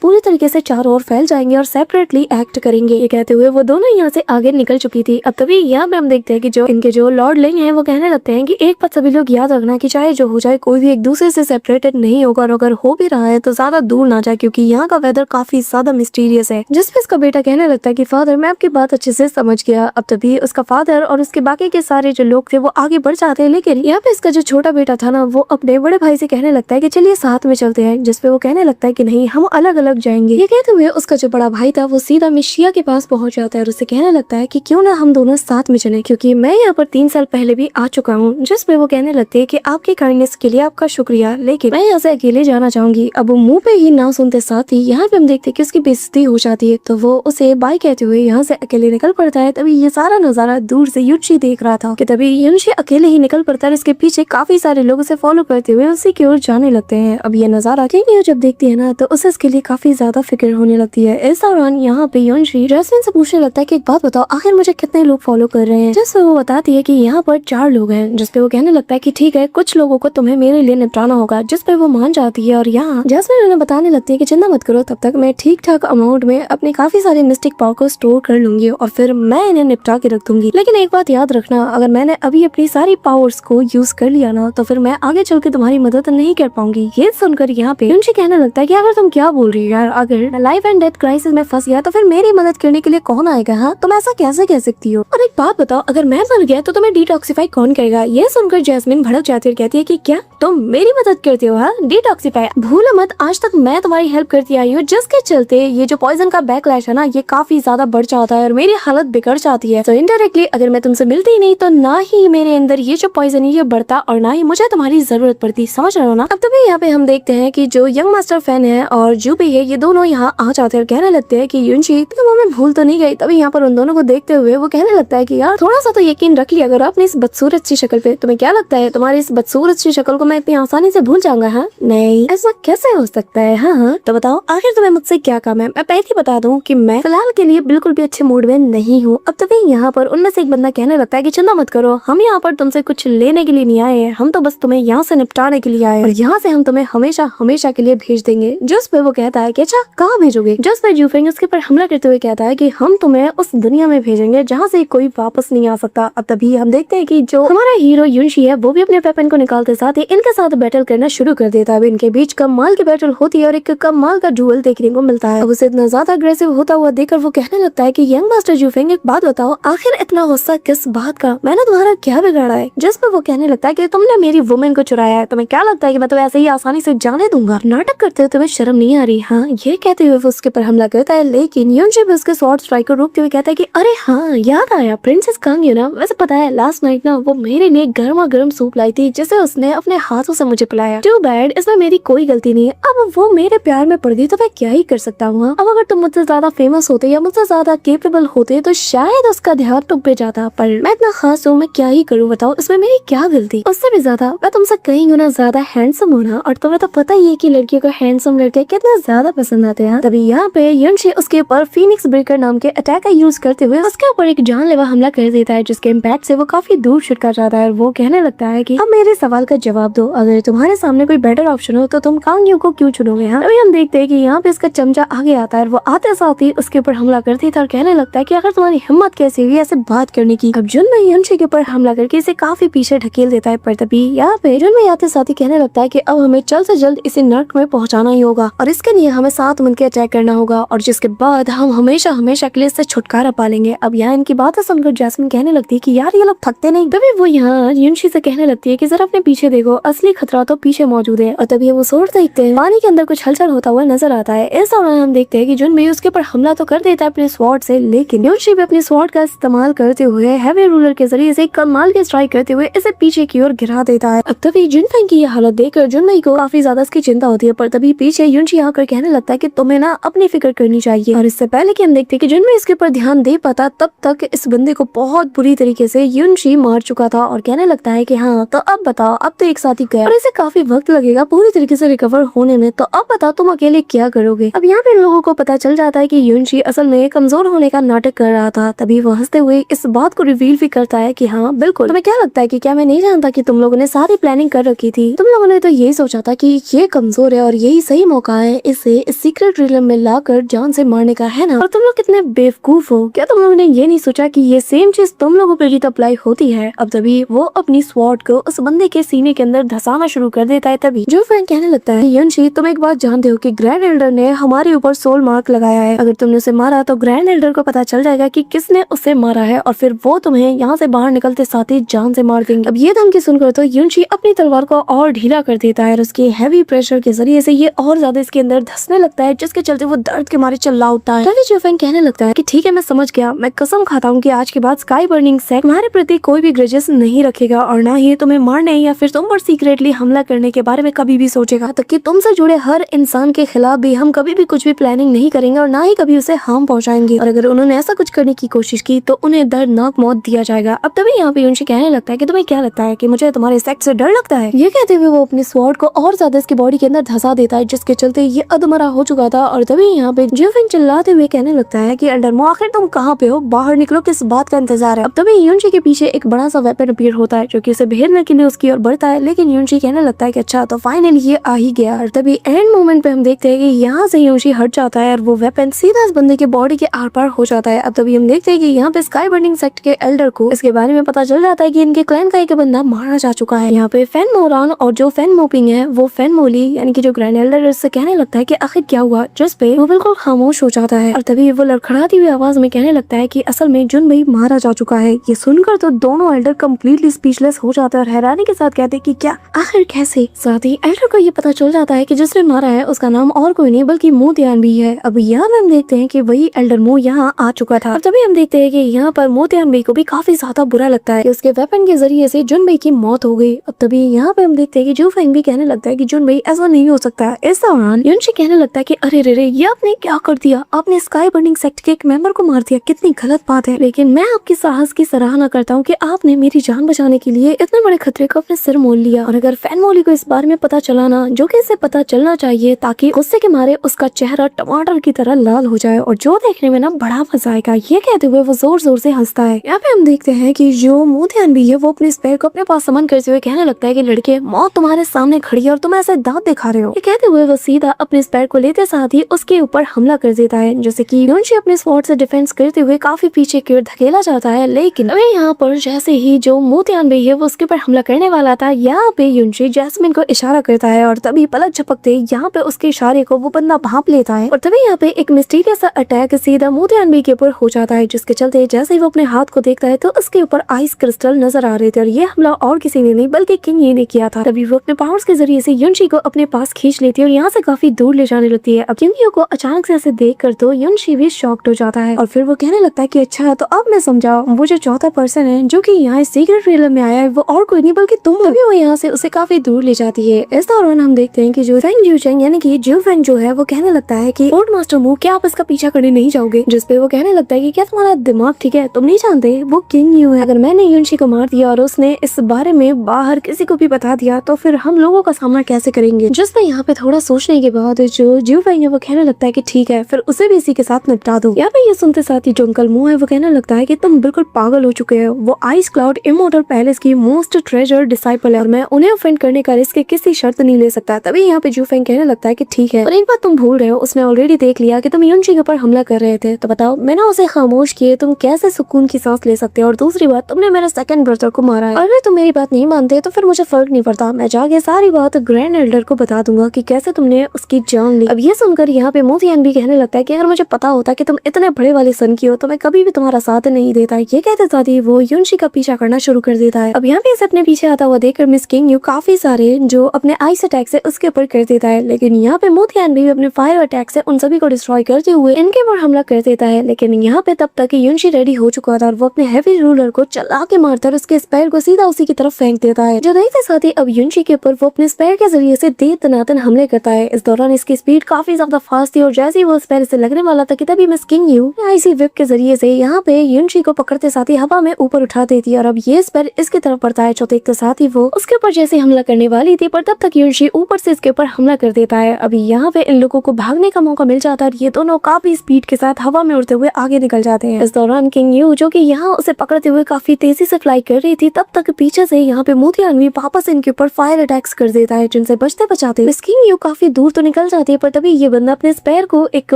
पूरी तरीके से चारों ओर फैल जाएंगे और सेपरेटली एक्ट करेंगे। ये कहते हुए वो दोनों यहाँ से आगे निकल चुकी थी। अब तभी यहाँ पे हम देखते हैं कि जो इनके जो लॉर्ड लिंग है वो कहने लगते हैं कि एक बात सभी लोग याद रखना कि चाहे जो हो जाए कोई भी एक दूसरे से सेपरेटेड नहीं होगा, और अगर हो भी रहा है तो ज्यादा दूर ना जाए क्योंकि यहाँ का वेदर काफी ज्यादा मिस्टीरियस है। जिसपे इसका बेटा कहने लगता है कि फादर मैं आपकी बात अच्छे से समझ गया। अब तभी उसका फादर और उसके बाकी के सारे जो लोग थे वो आगे बढ़ जाते हैं, लेकिन यहाँ पे इसका जो छोटा बेटा था ना वो अपने बड़े भाई से कहने लगता है कि चलिए साथ में चलते हैं, जिसपे वो कहने लगता है कि नहीं हम अलग अलग जाएंगे। ये कहते हुए उसका जो बड़ा भाई था वो सीधा मिशिया के पास पहुंच जाता है और उससे कहने लगता है कि क्यों ना हम दोनों साथ में चलें क्योंकि मैं यहाँ पर 3 साल पहले भी आ चुका हूँ। जिसपे वो कहने लगते हैं कि आपकी काइंडनेस के लिए आपका शुक्रिया, लेकिन मैं यहाँ से अकेले जाना चाहूंगी। अब वो मुंह पे ही ना सुनते साथ ही यहाँ पे हम देखते हैं कि उसकी बेइज्जती हो जाती है, तो वो उसे बाय कहते हुए यहाँ से अकेले निकल पड़ता है। तभी ये सारा नजारा दूर से युनशी देख रहा था कि तभी युनशी अकेले ही निकल पड़ता है, इसके पीछे काफी सारे लोग उसे फॉलो करते हुए उसी की ओर जाने लगते हैं। अब ये नजारा किंग जब देखती है ना तो उसे इसके लिए काफी ज्यादा फिक्र होने लगती है। इस दौरान यहाँ पे युनशी जैस्मिन से पूछने लगता है कि एक बात बताओ आखिर मुझे कितने लोग फॉलो कर रहे हैं। जिससे वो बताती है कि यहाँ पर 4 लोग हैं। जिसपे वो कहने लगता है कि ठीक है कुछ लोगों को तुम्हें मेरे लिए निपटाना होगा, जिसपे वो मान जाती है। और यहाँ जैस्मिन उन्हें बताने लगती है कि चिंता मत करो, तब तक मैं ठीक ठाक अमाउंट में अपने काफी सारे मिस्टिक पावर को स्टोर कर लूंगी और फिर मैं इन्हें निपटा के रख दूंगी। लेकिन एक बात याद रखना, अगर मैंने अभी अपनी सारी पावर्स को यूज कर लिया ना तो फिर मैं आगे चल के तुम्हारी मदद नहीं कर पाऊंगी। ये सुनकर यहाँ पे युनशी कहने लगता है कि अगर तुम क्या बोल रही हो यार, अगर लाइफ एंड डेथ क्राइसिस में फंस गया तो फिर मेरी मदद करने के लिए कौन आएगा? हाँ तुम ऐसा कैसे कह सकती हो? और एक बात बताओ अगर मैं मर गया तो तुम्हें डिटॉक्सिफाई कौन करेगा? ये सुनकर जैस्मिन भड़क जाती है और कहती है कि क्या तुम मेरी मदद करते हो? हाँ डिटॉक्सिफाई भूलो मत, आज तक मैं तुम्हारी हेल्प करती आई हूँ, जिसके चलते ये जो पॉइजन का बैकलैश है ना ये काफी ज्यादा बढ़ जाता है और मेरी हालत बिगड़ जाती है। तो इनडायरेक्टली अगर मैं तुमसे मिलती ही नहीं तो ना ही मेरे अंदर ये जो पॉइजन है ये बढ़ता और ना ही मुझे तुम्हारी जरूरत पड़ती। समझ रहे हो ना? अब तभी यहाँ पे हम देखते हैं कि जो यंग मास्टर फैन है और जूबी है ये दोनों यहाँ आ जाते हैं और कहने लगते हैं कि युनशी तुम हमें भूल तो नहीं गई। तभी यहाँ पर उन दोनों को देखते हुए वो कहने लगता है कि यार थोड़ा सा तो यकीन रख लिया अगर आपने इस बदसूरत सी शक्ल पे। तुम्हें क्या लगता है तुम्हारी इस बदसूरत सी शक्ल को मैं इतनी आसानी से भूल जाऊंगा? हाँ नहीं ऐसा कैसे हो सकता है? हाँ तो बताओ आखिर तुम्हें मुझसे क्या काम है? मैं पहले ही बता दूं कि मैं फिलहाल के लिए बिल्कुल भी अच्छे मूड में नहीं हूँ। अब तभी यहाँ पर उनमें से एक बंदा कहने लगता है कि चिंता मत करो, हम यहाँ पर तुमसे कुछ लेने के लिए नहीं आए हैं, हम तो बस तुम्हें यहाँ से निपटाने के लिए आए और यहाँ से हम तुम्हें हमेशा हमेशा के लिए भेज देंगे। जिस पे वो कहता है कि अच्छा कहाँ भेजोगे? जिस पे जूफेंग उसके पर हमला करते हुए कहता है कि हम तुम्हें उस दुनिया में भेजेंगे जहाँ से कोई वापस नहीं आ सकता। अब तभी हम देखते हैं कि जो हमारा हीरो युनशी है वो भी अपने वेपन को निकालते साथ ही इनके साथ बैटल करना शुरू कर देता है। इनके बीच कमाल की बैटल होती है और एक कमाल का डुएल देखने को मिलता है। अब उसे इतना ज्यादा अग्रेसिव होता हुआ देखकर वो कहने लगता है कि यंग मास्टर जूफेंग एक बात बताओ आखिर इतना गुस्सा किस बात का? मैंने तुम्हारा क्या बिगाड़ा है? जिस पे वो कहने लगता है कि तुमने मेरी वुमेन को चुराया है, तुम्हें क्या लगता है कि मैं तो ऐसे ही आसानी से जाने दूंगा? नाटक करते हुए तुम्हें शर्म नहीं आ रही? हाँ ये कहते हुए वो उसके पर हमला करता है, लेकिन युनशी भी उसके स्वॉर्ड स्ट्राइक को रोकते हुए कहता है कि अरे हाँ याद आया प्रिंसेस कांग ना, वैसे पता है लास्ट नाइट ना वो मेरे लिए गर्मा गर्म सूप लाई थी जिसे उसने अपने हाथों से मुझे पिलाया। टू बैड इसमें मेरी कोई गलती नहीं है। अब वो मेरे प्यार में पड़ गई तो मैं क्या ही कर सकता हूँ? अब अगर तुम मुझसे ज्यादा फेमस होते या मुझसे ज्यादा केपेबल होते तो शायद उसका ध्यान तुम पे जाता, पर मैं इतना खास हूँ, मैं क्या ही करूँ बताओ, इसमें मेरी क्या गलती? उससे भी ज्यादा मैं तुमसे कहीं गुना ज्यादा हैंडसम हूँ ना, और तुम्हें तो पता ही है कि लड़कियों को हैंडसम लड़के कितने ज्यादा पसंद आते हैं। तभी यहाँ पे युनशी उसके ऊपर फीनिक्स ब्रेकर नाम के अटैक का यूज करते हुए उसके ऊपर एक जानलेवा हमला कर देता है, जिसके इम्पैक्ट से वो काफी दूर छिटका जाता है। वो कहने लगता है कि अब मेरे सवाल का जवाब दो, अगर तुम्हारे सामने कोई बेटर ऑप्शन हो तो तुम कांगियों को क्यों चुनोगे? हाँ अभी हम देखते हैं कि यहाँ पे इसका चमचा आगे आता है, वो आते साथ ही उसके ऊपर हमला करती था और कहने लगता है कि अगर तुम्हारी हिम्मत कैसी हुई ऐसे बात करने की। अब जुनमई युनशी के ऊपर हमला करके इसे काफी पीछे ढकेल देता है, पर तभी यहाँ पे जुनमई आते साथ ही कहने लगता है कि अब हमें जल्द से जल्द इसे नर्क में पहुंचाना ही होगा और इसके लिए हमें साथ मिलकर अटैक करना होगा और जिसके बाद हम हमेशा हमेशा के लिए इससे छुटकारा पालेंगे। अब यहाँ इनकी बातें सुनकर जैस्मिन कहने लगती है कि यार ये लोग थकते नहीं। तभी वो यहाँ युनशी से कहने लगती है कि जरा अपने पीछे देखो, असली खतरा तो पीछे मौजूद है। और तभी वो सोच देखते हैं पानी के अंदर कुछ हलचल होता हुआ नजर आता है। इस दौरान हम देखते हैं कि जुनमई उसके ऊपर हमला तो कर देता है अपने स्वॉर्ड से, लेकिन युनशी भी अपने स्वॉर्ड का इस्तेमाल करते हुए हैवी रूलर के जरिए से कमाल के स्ट्राइक करते हुए इसे पीछे की ओर गिरा देता है। अब तभी जुनफेंग की ये हालत देखकर जुनमई को काफी ज्यादा इसकी चिंता होती है, पर तभी पीछे युनशी आकर कहने लगता है कि तुम्हें ना अपनी फिक्र करनी चाहिए। और इससे पहले कि हम देखते हैं कि जुनमई इसके ऊपर ध्यान दे पाता तब तक इस बंदे को बहुत बुरी तरीके से युनशी मार चुका था और कहने लगता है कि हाँ तो अब बताओ, अब तो एक साथ ही गया और इसे काफी वक्त लगेगा पूरी तरीके से रिकवर होने में, तो अब बताओ तुम अकेले क्या करोगे? अब यहाँ पे लोगों को पता चल जाता है कि युनशी असल में कमजोर होने का नाटक कर रहा था। तभी वो हंसते हुए इस बात को रिवील भी करता है कि हाँ बिल्कुल, तुम्हें क्या लगता है कि क्या मैं नहीं जानता कि तुम लोगों ने सारी प्लानिंग प्लानिंग कर रखी थी। तुम लोगों ने तो यही सोचा था कि ये कमजोर है और यही सही मौका है इसे इस सीक्रेट रिलम में लाकर जान से मारने का, है ना? और तुम लोग कितने बेवकूफ हो, क्या तुम लोगों ने ये नहीं सोचा कि ये सेम चीज तुम लोगों पे भी अप्लाई होती है? अब तभी वो अपनी स्वॉर्ड को उस बंदे के सीने के अंदर धसाना शुरू कर देता है। तभी जो फैन कहने लगता है, युनशी तुम एक बात जानते हो कि ग्रैंड एल्डर ने हमारे ऊपर सोल मार्क लगाया है। अगर तुमने उसे मारा तो ग्रैंड एल्डर को पता चल जाएगा कि किसने उसे मारा है और फिर वो तुम्हें यहाँ से बाहर निकलते साथ ही जान से मार देंगे। अब ये धमकी सुनकर तो युनशी अपनी तलवार को और ढीला कर देता है और उसके हैवी प्रेशर के जरिए से ये और ज्यादा इसके अंदर धंसने लगता है, जिसके चलते वो दर्द के मारे चिल्ला उठता है। तभी जोफेंग कहने लगता है कि ठीक है, मैं समझ गया, मैं कसम खाता हूँ कि आज के बाद स्काई बर्निंग सेक्ट तुम्हारे प्रति कोई भी ग्रजेस नहीं रखेगा और ना ही तुम्हें मारने या फिर तुम पर सीक्रेटली हमला करने के बारे में कभी भी सोचेगा। तक कि तुमसे जुड़े हर इंसान के खिलाफ भी हम कभी भी कुछ भी प्लानिंग नहीं करेंगे और ना ही कभी उसे हार्म पहुंचाएंगे, और अगर उन्होंने ऐसा कुछ करने की कोशिश की तो उन्हें दर्दनाक मौत दिया जाएगा। अब तभी यहाँ पे युनशी कहने लगता है कि तुम्हें क्या लगता है कि मुझे तुम्हारे सेक्ट से डर लगता है? ये कहते हुए वो अपनी स्वॉर्ड को और ज्यादा इसकी बॉडी के अंदर धंसा देता है, जिसके चलते ये अधमरा हो चुका था। और तभी यहाँ पे जोफेंग चिल्लाते हुए कहने लगता है कि एल्डरमो आखिर तुम कहाँ पे हो, बाहर निकलो, किस बात का इंतजार है? अब तभी युनशी के पीछे एक बड़ा सा वेपन अपीयर होता है जो कि उसे भेजने के लिए उसकी ओर बढ़ता है, लेकिन युनशी कहने लगता है कि अच्छा तो फाइनली ये आ ही गया। और तभी एंड मोमेंट पे हम देखते हैं कि यहाँ से युनशी हट जाता है और वो वेपन सीधा इस बंदे के बॉडी के आर पार हो जाता है। अब तभी हम देखते हैं कि यहाँ पे स्काई बर्निंग सेक्ट के एल्डर को इसके बारे में पता चल जाता है कि इनके क्लैन का एक बंदा मारा जा चुका है। यहाँ पे फैन मोरान और जो फैन मोपिंग है वो फैन मोली यानी कि जो ग्रैंड एल्डर उससे कहने लगता है कि आखिर क्या हुआ, जिस पे वो बिल्कुल खामोश हो जाता है। और तभी वो लड़खड़ाती हुई आवाज में कहने लगता है कि असल में जुनबेई मारा जा चुका है। ये सुनकर तो दोनों एल्डर कम्प्लीटली स्पीचलेस हो जाते हैं और हैरानी के साथ कहते हैं कि क्या, आखिर कैसे? साथ ही एल्डर को ये पता चल जाता है कि जिसने मारा है उसका नाम और कोई नहीं बल्कि मो त्यान भी है। अब यहाँ हम देखते हैं कि वही एल्डर मो यहाँ आ चुका था। तभी हम देखते हैं कि यहाँ पर मो त्यान भी को भी काफी ज्यादा बुरा लगता है कि उसके वेपन के जरिए से जुनबेई की मौत हो गई। अब तभी यहाँ पे हम देखते हैं कि जोफेंग भी कहने लगता है कि जुनबेई ऐसा नहीं हो सकता। इस दौरान युनशी कहने लगता है कि अरे रे रे, ये आपने क्या कर दिया, आपने स्काई बर्निंग सेक्ट के एक मेंबर को मार दिया, कितनी गलत बात है। लेकिन मैं आपके साहस की सराहना करता हूँ कि आपने मेरी जान बचाने के लिए इतने बड़े खतरे को अपने सिर मोल लिया। और अगर फैन मोली को इस बारे में पता चला ना, जो कि इसे पता चलना चाहिए, ताकि गुस्से के मारे उसका चेहरा टमाटर की तरह लाल हो जाए और जो देखने में ना बड़ा मजा आएगा। ये कहते हुए वो जोर जोर से हंसता है। यहाँ पे हम देखते हैं कि जो मो त्यान भी है वो अपने स्पेयर को अपने पास समन करते हुए कहने लगता है कि लड़के, मौत तुम्हारे सामने खड़ी है और तुम ऐसे दांत दिखा रहे हो। ये कहते हुए वो सीधा अपने स्पेयर को लेते साथ ही उसके ऊपर हमला कर देता है, जैसे कि युनशी अपने स्वॉर्ड से डिफेंस करते हुए काफी पीछे की ओर धकेला जाता है। लेकिन अभी यहाँ पर जैसे ही जो मो त्यान भी है वो उसके ऊपर हमला करने वाला था, यहाँ पे युनशी जैस्मिन को इशारा करता है और तभी पलक झपकते यहाँ पे उसके इशारे को वो बंदा भांप लेता है और तभी यहाँ पे एक मिस्टीरियस सा अटैक सीधा मो त्यान भी के ऊपर हो जाता है, जिसके चलते जैसे ही वो अपने हाथ को देखता है तो उसके ऊपर आइस क्रिस्टल नजर आ रहे थे और ये हमला और किसी ने नहीं बल्कि किंग ये ने किया था। तभी वो अपने पावर्स के जरिए से युनशी को अपने पास खींच लेती है और यहाँ से काफी दूर ले जाने लगती है। अब किंग को अचानक से ऐसे देख कर तो युनशी भी शॉक्ड हो जाता है और फिर वो कहने लगता है कि अच्छा तो अब मैं समझा, वो जो चौथा पर्सन है जो कि यहाँ सीक्रेट रिलम में आया है वो और कोई नहीं बल्कि तुम। तभी वो यहाँ से उसे काफी दूर ले जाती है। इस दौरान हम देखते हैं कि जो फेंग जूचेंग यानी कि जोफेंग जो है वो कहने लगता है कि फोर्ट मास्टर मू, क्या आप इसका पीछा करने नहीं जाओगे? जिसपे वो कहने लगता है कि क्या तुम्हारा दिमाग ठीक है, तुम नहीं जानते वो किंग यू है। अगर मैंने युनशी को मार दिया और उसने इस बारे में बाहर किसी को भी बता दिया तो फिर हम लोगों का सामना कैसे करेंगे? जिसपे यहाँ पे थोड़ा सोचने के बाद जो जोफेंग है वो कहने लगता है कि ठीक है, फिर उसे भी इसी के साथ निपटा दो। यहाँ पे ये सुनते साथ ही जो अंकल मू है वो कहने लगता है कि तुम बिल्कुल पागल हो चुके हो। वो आइस क्लाउड इमोर्टल पैलेस की मोस्ट ट्रेजर डिसाइपल है और मैं उन्हें ऑफेंड करने का रिस्क किसी शर्त नहीं ले सकता। तभी यहाँ पे जोफेंग कहने लगता है कि ठीक है, और एक बात तुम भूल रहे हो, उसने ऑलरेडी देख लिया कि तुम युनशी के ऊपर हमला कर रहे थे, तो बताओ मैंने उसे खामोश किए तुम कैसे सुकून की सांस ले सकते हो? और दूसरी बात, तुमने मेरे सेकंड ब्रदर को मारा है। अगर तुम मेरी बात नहीं मानते तो फिर मुझे फर्क नहीं पड़ता, मैं जाके सारी बात ग्रैंड एल्डर को बता दूंगा कि कैसे तुमने उसकी जान ली। अब ये सुनकर यहाँ पे मो त्यान भी कहने लगता है कि अगर मुझे पता होता कि तुम इतने बड़े वाले सन की हो तो मैं कभी भी तुम्हारा साथ नहीं देता। ये कहते साथ ही वो युनशी का पीछा करना शुरू कर देता है। अब यहाँ पे इसे अपने पीछे आता हुआ देखकर मिस किंग यू काफी सारे जो अपने आइस अटैक से उसके ऊपर कर देता है, लेकिन यहाँ पे मो त्यान भी अपने फायर अटैक से उन सभी को डिस्ट्रॉय करते हुए इनके ऊपर हमला कर देता है। लेकिन यहाँ पे तब तक युनशी रेडी हो चुका था और वो अपने हैवी रूलर को चला के मारकर उसके स्पेयर को सीधा उसी की तरफ फेंक देता है। जो देखते साथ ही अब युनशी के ऊपर वो अपने स्पेयर के जरिए से दे तनातन हमले करता है। इस दौरान इसकी स्पीड काफी ज्यादा फास्ट थी और जैसे ही वो स्पेयर से लगने वाला था कि तभी miss king you IC whip के जरिए से यहाँ पे युनशी को पकड़ते साथ ही हवा में ऊपर उठा देती है और अब ये स्पेयर इसकी तरफ पड़ता है। जो देखते साथ ही वो उसके ऊपर जैसे हमला करने वाली थी पर तब तक युनशी ऊपर से इसके ऊपर हमला कर देता है। अभी यहाँ पे इन लोगों को भागने का मौका मिल जाता है और ये दोनों काफी स्पीड के साथ हवा में उड़ते हुए आगे निकल जाते हैं। इस दौरान किंग यू जो कि यहाँ उसे पकड़ते हुए काफी तेजी से फ्लाई कर रही थी, तब तक पीछे से यहाँ पे मो त्यान भी वापस इनके ऊपर फायर अटैक्स कर देता है, जिनसे बचते बचाते मिस किंग यू काफी दूर तो निकल जाती है, पर तभी ये बंदा अपने स्पेयर को एक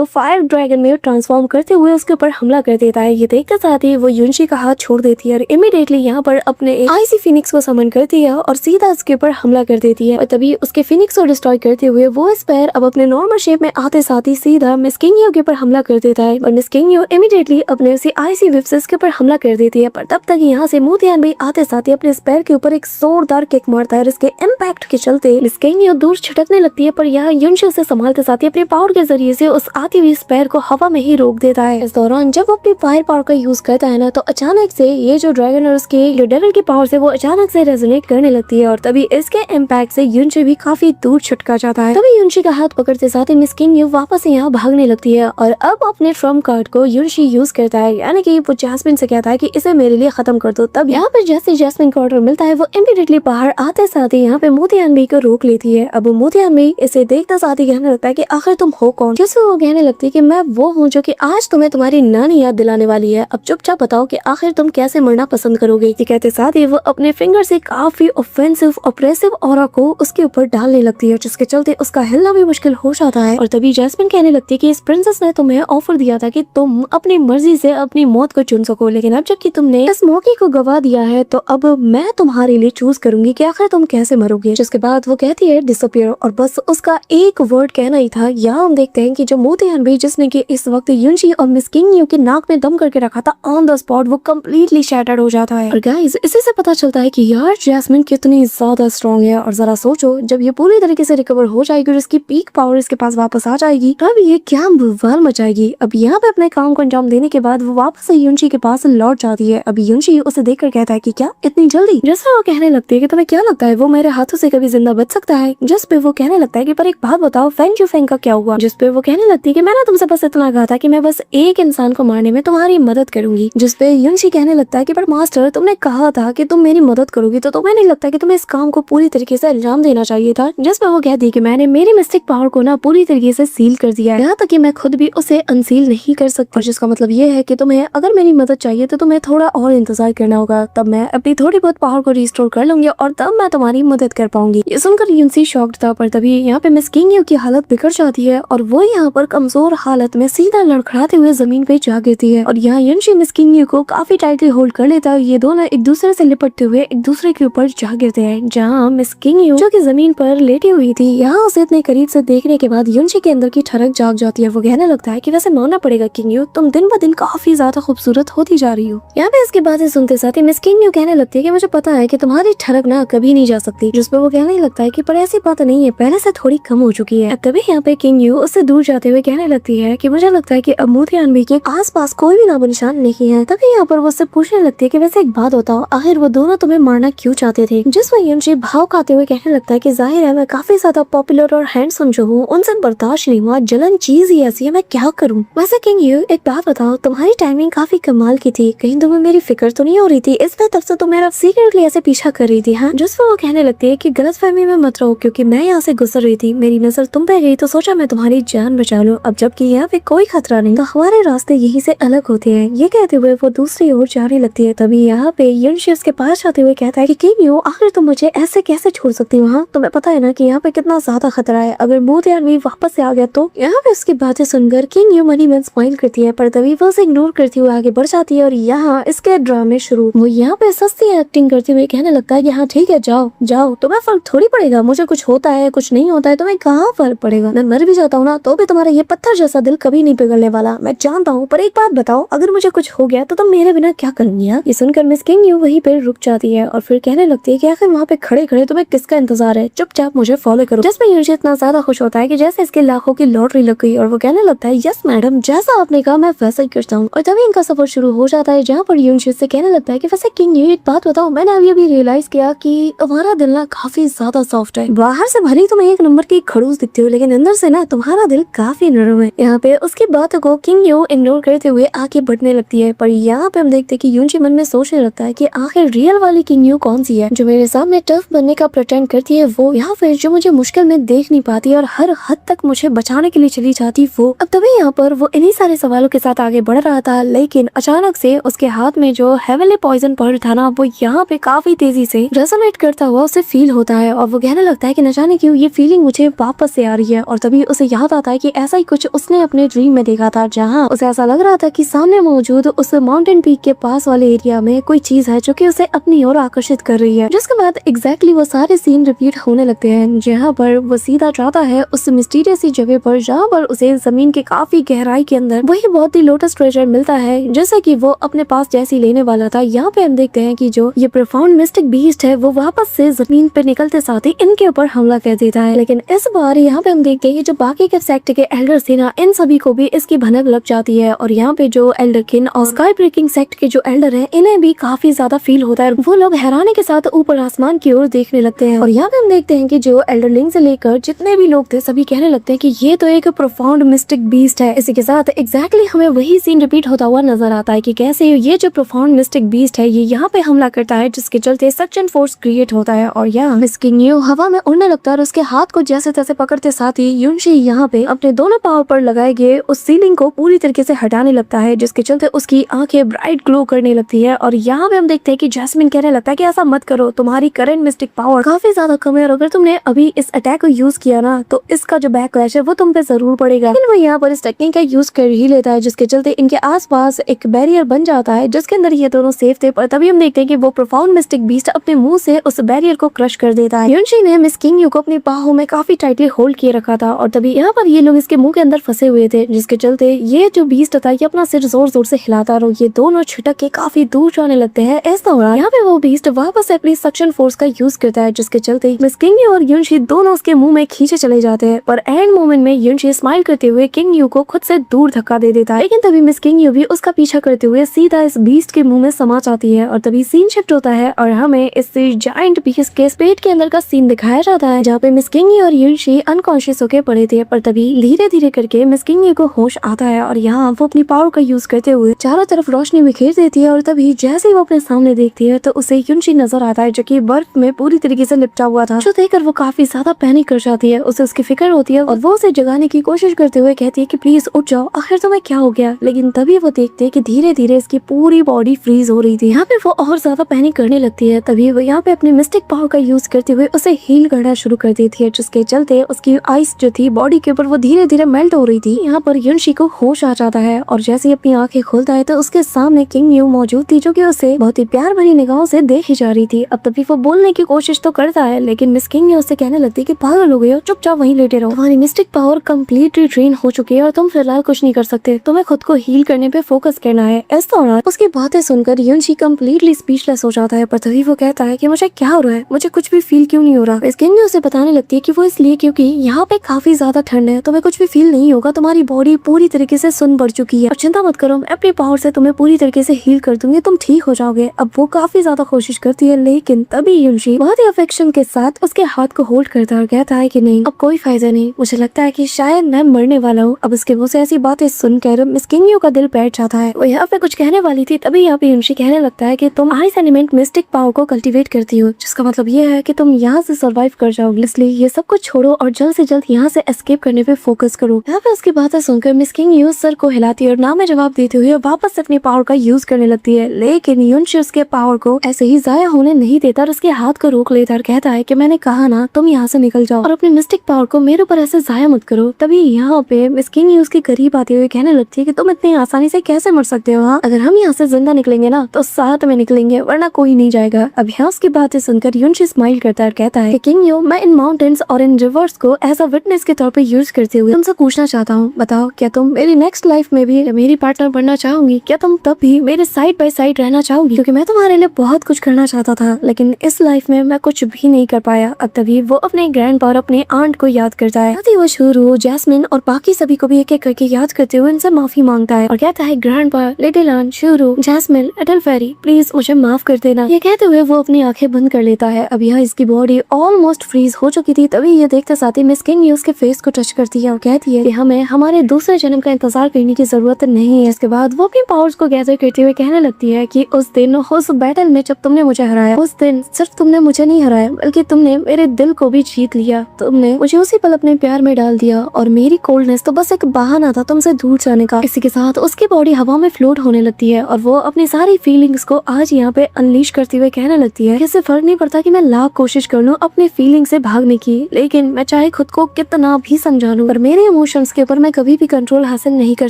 फायर ड्रैगन में ट्रांसफॉर्म करते हुए उसके ऊपर हमला कर देता है। ये देखते साथ ही वो युनशी का हाथ छोड़ देती है और इमीडिएटली यहाँ पर अपने आईसी फिनिक्स को समन करती है और सीधा उसके ऊपर हमला कर देती है। और तभी उसके फिनिक्स को डिस्ट्रॉय करते हुए वो स्पेयर अब अपने नॉर्मल शेप में आते साथ ही सीधा मिस किंग यू के ऊपर हमला कर देता है और मिस किंग यू इमीडिएटली अपने उसी आईसी विप्सेस के ऊपर हमला कर देती है। पर तब तक यहाँ से मोतियान भी आते साथ ही अपने स्पेयर के ऊपर एक जोरदार किक मारता है और इसके इम्पैक्ट के चलते मिस किंग यू दूर छिटकने लगती है, पर यहाँ युनशी उसे संभालते साथ ही अपने पावर के जरिए से उस आती हुई स्पेयर को हवा में ही रोक देता है। इस दौरान जब वो अपनी फायर पावर का यूज करता है ना, तो अचानक से ये जो ड्रैगन और उसके जो डेविल की पावर से वो अचानक से रेजोनेट करने लगती है और तभी इसके इम्पैक्ट से युनशी भी काफी दूर छिटका जाता है। तभी युनशी का हाथ पकड़ते साथ ही मिस किंग यू वापस यहाँ भागने लगती है और अब अपने ट्रम्प कार्ड को युनशी यूज करता है, यानी कि वो जैस्मिन से कहता है कि इसे मेरे लिए खत्म कर दो। तब यहाँ पर जैसे जैस्मिन को ऑर्डर मिलता है, वो इमीडिएटली बाहर आते साथ ही यहाँ पे मोतियान बी को रोक लेती है। अब मोतियान बी इसे देखता साथ ही कहने लगता है कि आखिर तुम हो कौन, जिससे वो कहने लगती है कि मैं वो हूँ जो कि आज तुम्हें तुम्हारी नानी याद दिलाने वाली है। अब चुपचाप बताओ कि आखिर तुम कैसे मरना पसंद करोगे। कहते साथ ही वो अपने फिंगर से काफी ऑफेंसिव ऑप्रेसिव ऑरा को उसके ऊपर डालने लगती है, जिसके चलते उसका हिलना भी मुश्किल हो जाता है। और तभी जैस्मिन कहने लगती है कि इस प्रिंसेस ने तुम्हें ऑफर दिया था कि तुम अपनी मर्जी से अपनी मौत को चुन सको, लेकिन अब जबकि तुमने इस मौके को गवा दिया है तो अब मैं तुम्हारे लिए चूज करूंगी कि आखिर तुम कैसे मरोगे। जिसके बाद वो कहती है डिसअपियर, और बस उसका एक वर्ड कहना ही था। यहाँ हम देखते हैं कि जो मोतियान बी जिसने कि इस वक्त युनशी और मिस किंग यू के नाक में दम करके रखा था, ऑन द स्पॉट वो कम्प्लीटली शैटर्ड हो जाता है। और गाइस इसी से पता चलता है कि यार जैस्मिन कितनी ज्यादा स्ट्रॉन्ग है। और जरा सोचो, जब ये पूरी तरीके से रिकवर हो जाएगी और इसकी पीक पावर इसके पास वापस आ जाएगी, तब ये क्या बवाल मचाएगी। अब यहाँ पे अपने काम को अंजाम देने के बाद वो वापस से युनशी के पास लौट जाती है। अब युनशी उसे देखकर कहता है कि क्या इतनी जल्दी। जैसा वो कहने लगती है कि तुम्हें क्या लगता है वो मेरे हाथों से कभी जिंदा बच सकता है। जिस पे वो कहने लगता है कि पर एक बात बताओ फेंग जुफेंग का क्या हुआ। जिस पे वो कहने लगती है कि मैंने तुमसे बस इतना कहा था कि मैं बस एक इंसान को मारने में तुम्हारी मदद करूंगी। जिस पे युनशी कहने लगता है कि पर मास्टर तुमने कहा था कि तुम मेरी मदद करोगी, तो तुम्हें नहीं लगता कि तुम्हें इस काम को पूरी तरीके से अंजाम देना चाहिए था। जिस पे वो कहती है कि मैंने मेरी मिस्टिक पावर को ना पूरी तरीके से सील कर दिया है, यहाँ तक कि मैं खुद भी उसे अनसील नहीं कर सकती। जिसका मतलब ये है कि तुम्हें अगर मेरी मदद चाहिए तो तुम्हें थोड़ा और इंतजार करना होगा, तब मैं अपनी थोड़ी बहुत पावर को रिस्टोर कर लूंगी और तब मैं तुम्हारी मदद कर पाऊंगी। ये सुनकर युनशी शॉक्ड था, पर तभी यहाँ पे मिस किंग यू की हालत बिगड़ जाती है और वो यहाँ पर कमजोर हालत में सीधा लड़खड़ाते हुए जमीन पे जा गिरती है। और यहाँ युनशी मिस किंग यू को काफी टाइटली होल्ड कर लेता है। ये दोनों एक दूसरे से लिपटते हुए एक दूसरे के ऊपर जा गिरते हैं। जहाँ मिस किंग यू जो कि जमीन पर लेटी हुई थी, यहाँ उसे इतने करीब से देखने के बाद युनशी के अंदर की ठरक जाग जाती है। वो कहने लगता है कि वैसे मानना पड़ेगा किंग यू, तुम दिन ब दिन काफी ज्यादा खूबसूरत होती जा रही हो। यहाँ पे इसके बातें सुनते साथ ही मिस किंग यू कहने लगती है कि मुझे पता है कि तुम्हारी ठरक ना कभी नहीं जा सकती। जिस पर वो कहने लगता है कि पर ऐसी बात नहीं है, पहले से थोड़ी कम हो चुकी है। तभी यहाँ पे किंग यू उससे दूर जाते हुए कहने लगती है कि मुझे लगता है कि अब मोतियान बी के आसपास कोई भी नामो निशान नहीं है। तभी यहाँ पर वो उससे पूछने लगती है कि वैसे एक बात बताओ, आखिर वो दोनों तुम्हें मारना क्यों चाहते थे। जिस पर युनशी भाव खाते हुए कहने लगता है कि जाहिर है मैं काफी ज्यादा पॉपुलर और हैंडसम जो हूँ, उनसे बर्दाश्त नहीं हुआ। जलन चीज ही ऐसी है, मैं क्या करूँ। वैसे किंग यू एक बात बताओ, तुम्हारी टाइमिंग काफी कमाल की थी, कहीं तुम्हें मेरी फिक्र तो नहीं हो रही थी, इसलिए तब से तुम मेरा सीक्रेटली ऐसे पीछा कर रही थी। हाँ, जिस पर वो कहने लगती है कि गलतफहमी में मत रहो, क्योंकि मैं यहाँ से गुजर रही थी, मेरी नजर तुम पे गई तो सोचा मैं तुम्हारी जान बचा लूं। अब जबकि यहाँ पे कोई खतरा नहीं, तो हमारे रास्ते यहीं से अलग होते हैं। ये कहते हुए वो दूसरी ओर जाने लगती है। तभी यहाँ पे युनशी उसके पास जाते हुए कहता है कि किंग यू आखिर तुम मुझे ऐसे कैसे छोड़ सकती हो। हाँ, तुम्हें पता है ना कि यहाँ पे कितना ज्यादा खतरा है, अगर मोतियान भी वापस से आ गया तो। यहाँ पे उसकी बातें सुनकर किंग यू मनी मन स्माइल करती है, पर तभी वो उसे इग्नोर करती हुए आगे बढ़ जाती है। और यहाँ इसके ड्रामे शुरू। वो यहाँ पे सस्ती एक्टिंग करते हुए कहने लगता है कि हाँ ठीक है, जाओ जाओ, तुम्हें फर्क थोड़ी पड़ेगा, मुझे कुछ होता है कुछ नहीं होता है तुम्हें कहाँ फर्क पड़ेगा। मैं मर भी जाता हूँ ना तो भी तुम्हारा ये पत्थर जैसा दिल कभी नहीं पिघलने वाला, मैं जानता हूँ। पर एक बात बताओ, अगर मुझे कुछ हो गया तो तुम मेरे बिना क्या करूंगी। ये सुनकर मिस किंग यू वहीं पे रुक जाती है और फिर कहने लगती है कि आखिर वहाँ पे खड़े खड़े तुम्हें किसका इंतजार है, चुपचाप मुझे फॉलो करो। जिसमें युनशी इतना ज्यादा खुश होता है कि जैसे इसके लाखों की लॉटरी लग गई और वो कहने लगता है यस मैडम, जैसा आपने कहा मैं वैसा ही करता हूँ। और तभी इनका सफर शुरू हो जाता है, जहाँ पर युनशी से कहने लगता है कि वैसे किंग यू एक बात बताओ, मैंने अभी अभी रियलाइज किया कि तुम्हारा दिल ना काफी ज्यादा सॉफ्ट है। बाहर से भले तुम्हें एक नंबर की खड़ूस दिखती हो, लेकिन अंदर से ना तुम्हारा दिल काफी नरम है। यहाँ पे उसकी बातों को किंग यू इग्नोर करते हुए आगे बढ़ने लगती है। पर यहाँ पे हम देखते हैं कि युनशी मन में सोचने लगता है कि आखिर रियल वाली किंग यू कौन सी है, जो मेरे सामने टफ बनने का प्रिटेंड करती है वो, या फिर जो मुझे मुश्किल में देख नहीं पाती और हर हद तक मुझे बचाने के लिए चली जाती वो। अब तभी यहाँ पर वो इन्हीं सारे सवालों के साथ आगे बढ़ रहा था, लेकिन अचानक से उसके हाथ में जो हेवनली पॉइजन पॉइंट था ना, वो यहाँ पे काफी तेजी से रेजोनेट करता हुआ उसे फील होता है और वो कहने लगता है कि न जाने क्यों ये फीलिंग मुझे वापस से आ रही है। और तभी उसे याद आता है कि ऐसा ही कुछ उसने अपने ड्रीम में देखा था, जहाँ उसे ऐसा लग रहा था कि सामने मौजूद उस माउंटेन पीक के पास वाले एरिया में कोई चीज है जो कि उसे अपनी ओर आकर्षित कर रही है। जिसके बाद एग्जैक्टली वो सारे सीन रिपीट होने लगते हैं, जहाँ पर वो सीधा जाता है उस मिस्टीरियस जगह पर जहाँ पर उसे जमीन के काफी गहराई के अंदर वही बहुत ही लोटस ट्रेजर मिलता है जैसे कि वो अपने पास जैसी लेने वाला था। यहाँ पे हम देखते हैं कि जो ये प्रोफाउंड मिस्टिक बीस्ट है वो वापस से जमीन पे निकलते साथ ही इनके ऊपर हमला कर देता है। लेकिन इस बार यहाँ पे हम देखते हैं कि जो बाकी के सेक्ट के एल्डर्स थे ना, इन सभी को भी इसकी भनक लग जाती है और यहाँ पे जो एल्डर किन और स्काई ब्रेकिंग सेक्ट के जो एल्डर है इन्हें भी काफी ज्यादा फील होता है। वो लोग हैरानी के साथ ऊपर आसमान की ओर देखने लगते हैं और यहाँ पे हम देखते हैं कि जो एल्डरलिंग से लेकर जितने भी लोग थे सभी कहने लगते हैं कि ये तो एक प्रोफाउंड मिस्टिक बीस्ट है। इसी के साथ एग्जैक्टली हमें वही सीन रिपीट होता हुआ नजर आता है कि कैसे ये जो प्रोफाउंड मिस्टिक बीस्ट है ये यहाँ पे हमला करता है, जिसके चलते सक्शन फोर्स क्रिएट होता है और यहाँ मिस किंग यू हवा में उड़ने लगता है और उसके हाथ को जैसे तैसे पकड़ते साथ ही युनशी यहाँ पे अपने दोनों पाव पर लगाए गए उस सीलिंग को पूरी तरीके से हटाने लगता है, जिसके चलते उसकी आंखें ब्राइट ग्लो करने लगती है। और यहाँ पे हम देखते हैं कि जैस्मिन कहने लगता है कि ऐसा मत करो, तुम्हारी करंट मिस्टिक पावर काफी ज्यादा कम है और अगर तुमने अभी इस अटैक को यूज किया ना तो इसका जो बैकलैश है वो तुम पे जरूर पड़ेगा। लेकिन वो यहाँ पर इस टेक्निक का यूज कर ही लेता है, जिसके चलते इनके आसपास एक बैरियर बन जाता है जिसके अंदर ये दोनों सेफ थे। पर तभी हम देखते हैं कि वो प्रोफाउंड मिस्टिक बीस्ट अपने मुंह से उस बैरियर को क्रश कर देता है। युनशी ने मिस किंग यू को अपनी बाहों में काफी टाइटली होल्ड किए रखा था और तभी यहाँ पर ये लोग इसके मुंह के अंदर फंसे हुए थे, जिसके चलते ये जो बीस्ट था ये अपना सिर जोर जोर से हिलाता और ये दोनों छिटक के काफी दूर जाने लगते हैं। इस दौरान यहाँ पे वो बीस्ट वापस से अपनी सक्शन फोर्स का यूज करता है, जिसके चलते मिस किंग यू और युनशी दोनों उसके मुंह में खींचे चले जाते हैं। पर एंड मोमेंट में युनशी स्माइल करते हुए किंग यू को खुद से दूर धक्का दे देता है, लेकिन तभी मिस किंग यू भी उसका पीछा करते हुए सीधा इस बीस्ट के मुंह में समा जाती है। और तभी सीन शिफ्ट होता है और हमें इस जायंट बीस्ट के पेट के अंदर का सीन दिखाया जाता है, जहाँ पे मिस किंग यू और युनशी अनकॉन्शियस होकर पड़े थे। पर तभी धीरे धीरे करके मिस किंग यू को होश आता है और यहाँ वो अपनी पावर का यूज करते हुए चारों तरफ रोशनी बिखेर देती है और तभी जैसे ही वो अपने सामने देखती है तो उसे युनशी नजर आता है जो कि बर्फ में पूरी तरीके से लिपटा हुआ था, जो देखकर वो काफी ज्यादा पैनिक कर जाती है। उसे उसकी फिक्र होती है और वो उसे जगाने की कोशिश करते हुए कहती है कि प्लीज उठ जाओ, आखिर तुम्हें क्या हो गया। लेकिन तभी वो देखते हैं कि धीरे धीरे इसकी पूरी बॉडी फ्रीज हो रही थी। यहाँ पे वो और ज्यादा पैनिक करने लगती है। तभी वो यहाँ पे अपनी मिस्टिक पावर का यूज करते हुए उसे हील करना शुरू कर देती है, जिसके चलते उसकी आइस जो थी बॉडी के ऊपर वो धीरे धीरे मेल्ट हो रही थी। यहाँ पर युनशी को होश आ जाता है और जैसे ही अपनी आंखें खोलता है तो उसके सामने किंग यू मौजूद थी, जो कि उसे बहुत ही प्यार भरी निगाहों से देखी जा रही थी। अब तभी वो बोलने की कोशिश तो करता है, लेकिन मिस किंग यू उससे कहने लगती है कि पागल हो गई हो, चुपचाप वहीं लेटे रहो, तुम्हारी मिस्टिक पावर कम्प्लीटली ड्रेन हो चुकी है और तुम फिलहाल कुछ नहीं कर सकते, तुम्हें खुद को हील करने पे फोकस करना है। इस दौरान उसकी बातें सुनकर युनशी कम्प्लीटली स्पीचलेस हो जाता है। पर तभी वो कहता है कि मुझे क्या हो रहा है, मुझे कुछ भी फील क्यों नहीं हो रहा। मिस किंग यू उसे बताने लगती है कि वो इसलिए क्योंकि यहाँ पे काफी ज्यादा ठंड है, तुम्हें कुछ भी फील नहीं होगा, तुम्हारी बॉडी पूरी तरीके से सुन बढ़ चुकी है और चिंता मत करो, मैं अपनी पावर से तुम्हें पूरी तरीके से हील कर दूंगी, तुम ठीक हो जाओगे। अब वो काफी ज्यादा कोशिश करती है, लेकिन तभी युनशी बहुत ही अफेक्शन के साथ उसके हाथ को होल्ड करता है और कहता है कि नहीं, अब कोई फायदा नहीं, मुझे लगता है कि शायद मैं मरने वाला हूँ। अब उसके मुंह से ऐसी बातें सुनकर मिस किंग यू का दिल बैठ जाता है। वो यहाँ पे कुछ कहने वाली थी, तभी यहाँ पे युनशी कहने लगता है कि तुम आइस एलिमेंट मिस्टिक पावर को कल्टीवेट करती हो, जिसका मतलब ये है कि तुम यहाँ से सर्वाइव कर जाओगे, इसलिए ये सब कुछ छोड़ो और जल्द से जल्द यहाँ से एस्केप करने पे फोकस करो। यहाँ पे उसकी बातें सुनकर मिस किंग यू सर को हिलाती है और ना में जवाब देते हुए वापस अपनी पावर का यूज करने लगती है, लेकिन युनशी उसके पावर को ऐसे ही जाया होने नहीं देता और उसके हाथ को रोक लेता और कहता है कि मैंने कहा ना, तुम यहाँ से निकल जाओ और अपनी मिस्टिक पावर को मेरे ऊपर ऐसे जाया मत करो। तभी यहाँ पे मिस किंग यू उसके करीब आते हुए कहने लगती है कि तुम इतनी आसानी से कैसे मर सकते हो, हाँ अगर हम यहाँ से जिंदा निकलेंगे ना तो साथ में निकलेंगे, वरना कोई नहीं जाएगा। अब यहाँ उसकी बातें सुनकर युनशी स्माइल करता है और कहता है कि किंग यू, मैं इन माउंटेन्स और इन रिवर्स को एज अ विटनेस के तौर पे यूज करते हुए तुमसे पूछना चाहता हूँ, बताओ क्या तुम मेरी नेक्स्ट लाइफ में भी मेरी पार्टनर बनना चाहोगी? क्या तुम तब भी मेरे साइड बाय साइड रहना चाहोगी? क्योंकि मैं तुम्हारे लिए बहुत कुछ करना चाहता था, लेकिन इस लाइफ में मैं कुछ भी नहीं कर पाया। अब तभी वो अपने ग्रैंडपा और अपने आंट को याद करता है। वो शुरू जैस्मिन और बाकी सभी को भी एक एक करके याद करते हुए उनसे माफी मांगता है और कहता है ग्रैंडपा, लिटिल आंट, शुरू, जैस्मिन, लिटिल फेरी, प्लीज मुझे माफ कर देना। ये कहते हुए वो अपनी आंखें बंद कर लेता है। अब यहाँ इसकी बॉडी ऑलमोस्ट फ्रीज हो चुकी थी। तभी ये देखते साथ ही मिस किंग उसके फेस को टच करती है और कहती है कि हमें हमारे दूसरे जन्म का इंतजार करने की जरूरत नहीं है। इसके बाद वो अपनी पावर्स को गैदर करते हुए कहने लगती है कि उस दिन, उस बैटल में जब तुमने मुझे हराया, उस दिन सिर्फ तुमने मुझे नहीं हराया बल्कि तुमने मेरे दिल को भी जीत लिया। तुमने मुझे उसी पल अपने प्यार में डाल दिया और मेरी कोल्डनेस तो बस एक बहाना था तुमसे दूर जाने का। इसी के साथ उसकी बॉडी हवा में फ्लोट होने लगती है और वो अपनी सारी फीलिंग्स को आज यहाँ पे अनलीश करते हुए कहने लगती है कहती है इससे फर्क नहीं पड़ता कि मैं लाख कोशिश कर लूं अपने फीलिंग से भागने की, लेकिन मैं चाहे खुद को कितना भी समझा लूं पर मेरे इमोशंस के ऊपर मैं कभी भी कंट्रोल हासिल नहीं कर